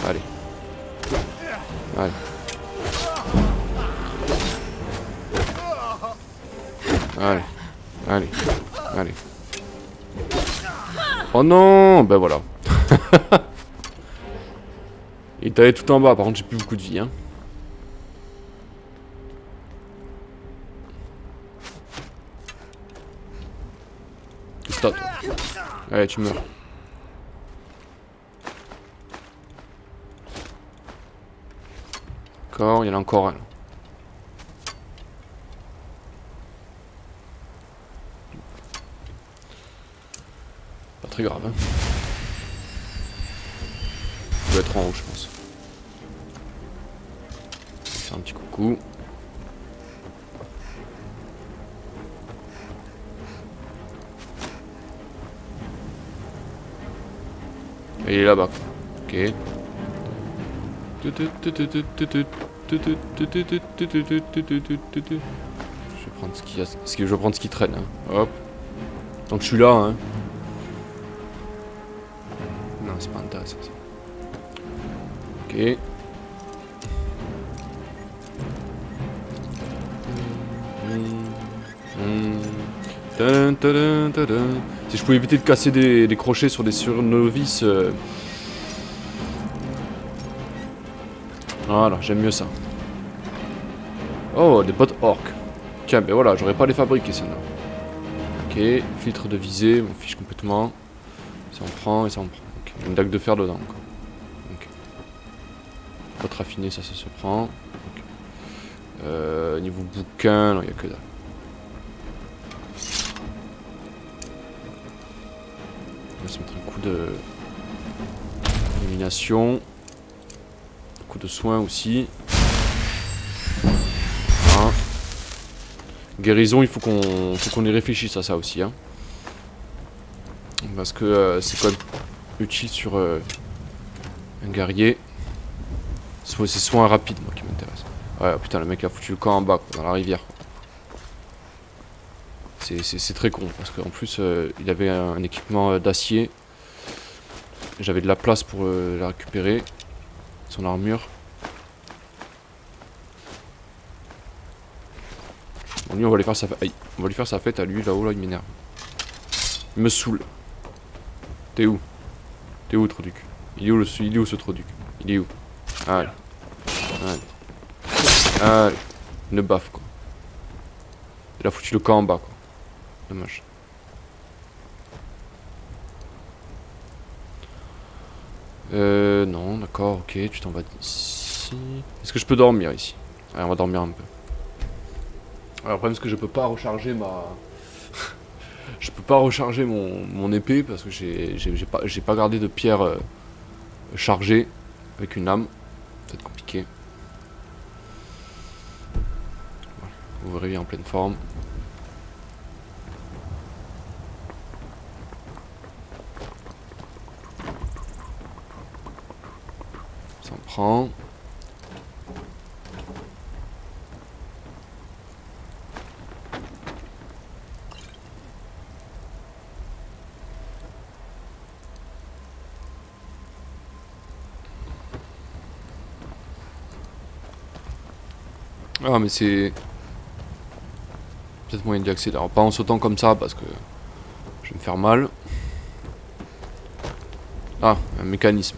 Allez. Allez. Allez. Allez. Allez. Oh non. Ben voilà. Il était tout en bas, par contre j'ai plus beaucoup de vie, hein. Qu'est-ce que t'as, toi? Allez, tu meurs. D'accord, il y en a encore un. Pas très grave, hein. Il doit être en haut, je pense. Faire un petit coucou. Et il est là-bas. Ok. Je vais prendre ce qu'il y a, je vais prendre ce qui traîne. Hein. Hop. Donc je suis là. Hein. Non, c'est pas intéressant ça. Ok. Si je pouvais éviter de casser des crochets sur des surnovices. Voilà, j'aime mieux ça. Oh, des potes orques. Tiens, ben voilà, j'aurais pas les fabriquer celles-là. Ok, filtre de visée, on fiche complètement. Ça en prend et ça en prend. Okay. Une dague de fer dedans encore. Ok. Pote raffiné, ça se prend. Okay. Niveau bouquin, non, il n'y a que dalle. On va se mettre un coup de illumination. De soins aussi. Hein. Guérison, il faut qu'on y réfléchisse à ça aussi. Hein. Parce que c'est quand même utile sur un guerrier. C'est soins rapides, moi, qui m'intéresse. Ouais, putain, le mec a foutu le camp en bas, quoi, dans la rivière. C'est très con, parce qu'en plus, il avait un équipement d'acier. J'avais de la place pour la récupérer. Son armure. Bon, lui on va lui faire sa fête. Aïe. On va lui faire sa fête à lui là-haut, là il m'énerve. Il me saoule. T'es où? T'es où, Troduc? Il est où ce Troduc? Il est où? Allez. Allez. Allez. Une baffe quoi. Il a foutu le camp en bas quoi. Dommage. Non, d'accord, ok, tu t'en vas d'ici. Est-ce que je peux dormir ici? Allez, on va dormir un peu. Alors, le problème, c'est que je peux pas recharger ma... je peux pas recharger mon épée parce que j'ai pas gardé de pierre chargée avec une lame. C'est compliqué. Voilà. Vous verrez en pleine forme. Prend. Ah mais c'est... peut-être moyen d'y accéder. Alors pas en sautant comme ça parce que je vais me faire mal. Ah, un mécanisme.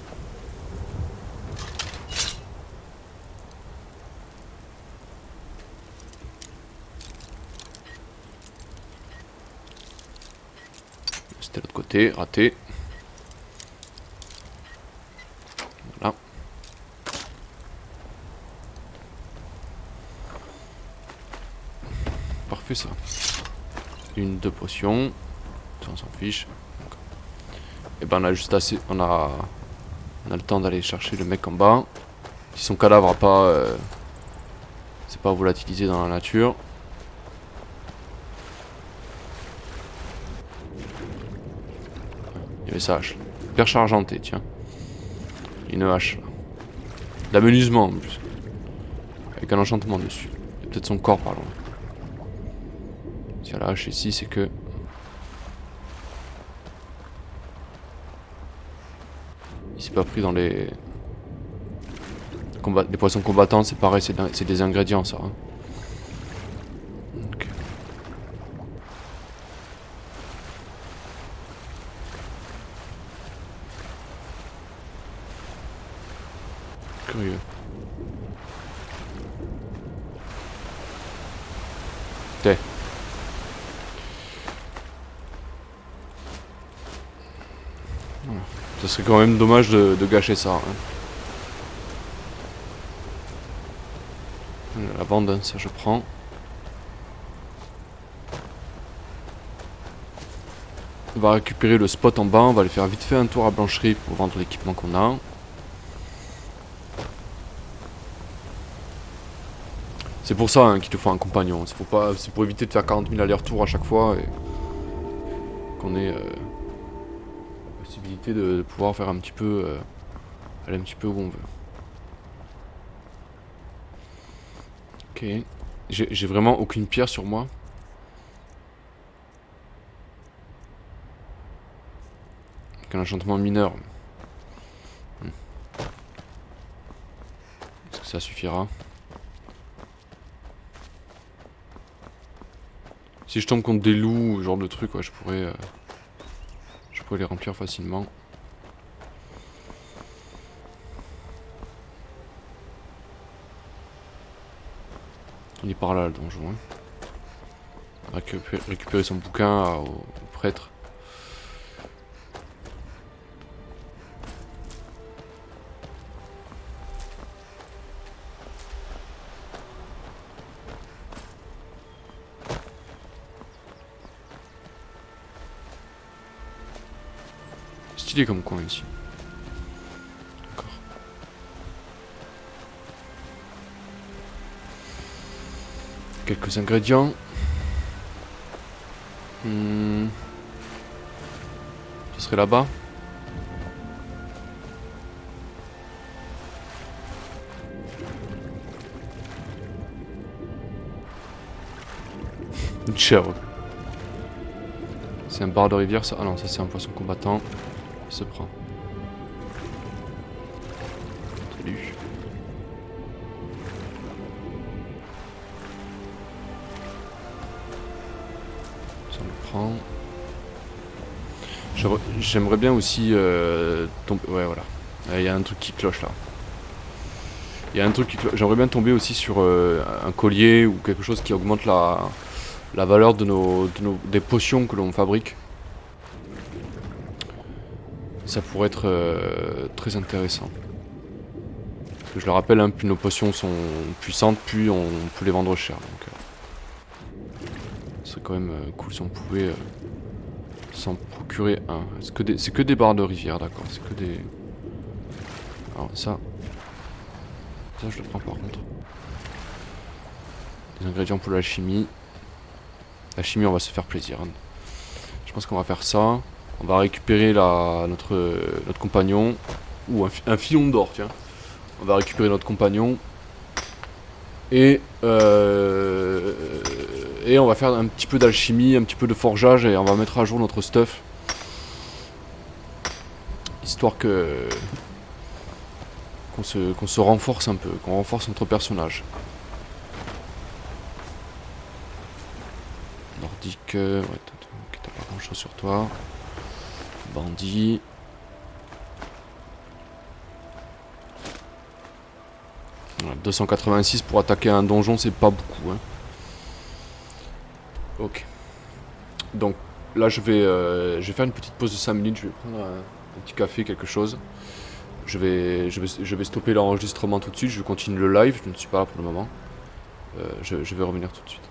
C'était l'autre côté, raté. Voilà. Parfait ça. Une, 2 potions. Ça, on s'en fiche. Et ben on a juste assez. On a le temps d'aller chercher le mec en bas. Si son cadavre a pas. C'est pas volatilisé dans la nature. Il y avait sa hache. Perche argentée, tiens. Une hache. D'aménusement en plus. Avec un enchantement dessus. Il y a peut-être son corps par loin. Si elle a la hache ici, c'est que. Il s'est pas pris dans les. Les poissons combattants, c'est pareil, c'est des ingrédients ça. Hein. Okay. Curieux. T'es. Ce serait quand même dommage de gâcher ça. Hein. La bande, ça je prends. On va récupérer le spot en bas, on va aller faire vite fait un tour à Blancherie pour vendre l'équipement qu'on a. C'est pour ça hein, qu'il te faut un compagnon, c'est pour éviter de faire 40 000 allers-retours à chaque fois et qu'on ait la possibilité de pouvoir faire un petit peu, aller un petit peu où on veut. Ok, j'ai vraiment aucune pierre sur moi. Avec un enchantement mineur. Est-ce que ça suffira? Si je tombe contre des loups, ce genre de trucs, ouais, je pourrais les remplir facilement. Il est par là le donjon. Hein. Récupérer son bouquin au prêtre. Stylé comme coin ici. D'accord. Quelques ingrédients. Ce serait là-bas. Une chèvre. C'est un bar de rivière ça. Ah non, ça c'est un poisson combattant. Il se prend. Salut. Ça le prend. J'aimerais bien aussi tomber. Ouais, voilà. Il y a un truc qui cloche là. Il y a un truc qui cloche. J'aimerais bien tomber aussi sur un collier ou quelque chose qui augmente la valeur des potions que l'on fabrique. Ça pourrait être très intéressant. Parce que je le rappelle, hein, plus nos potions sont puissantes, plus on peut les vendre cher. Donc, ce serait quand même cool si on pouvait s'en procurer un. C'est que des barres de rivière, d'accord. C'est que des... Alors ça je le prends par contre. Des ingrédients pour l'alchimie. L'alchimie, on va se faire plaisir. Hein. Je pense qu'on va faire ça. On va récupérer notre compagnon. Ou un filon d'or, tiens. On va récupérer notre compagnon. Et on va faire un petit peu d'alchimie, un petit peu de forgeage. Et on va mettre à jour notre stuff. Histoire qu'on se renforce un peu. Qu'on renforce notre personnage. nordique. Ouais, t'as pas grand chose sur toi. Bandit. Ouais, 286 pour attaquer un donjon, c'est pas beaucoup. Hein. Ok. Donc là, je vais faire une petite pause de 5 minutes. Je vais prendre un petit café, quelque chose. Je vais stopper l'enregistrement tout de suite. Je continue le live. Je ne suis pas là pour le moment. Je vais revenir tout de suite.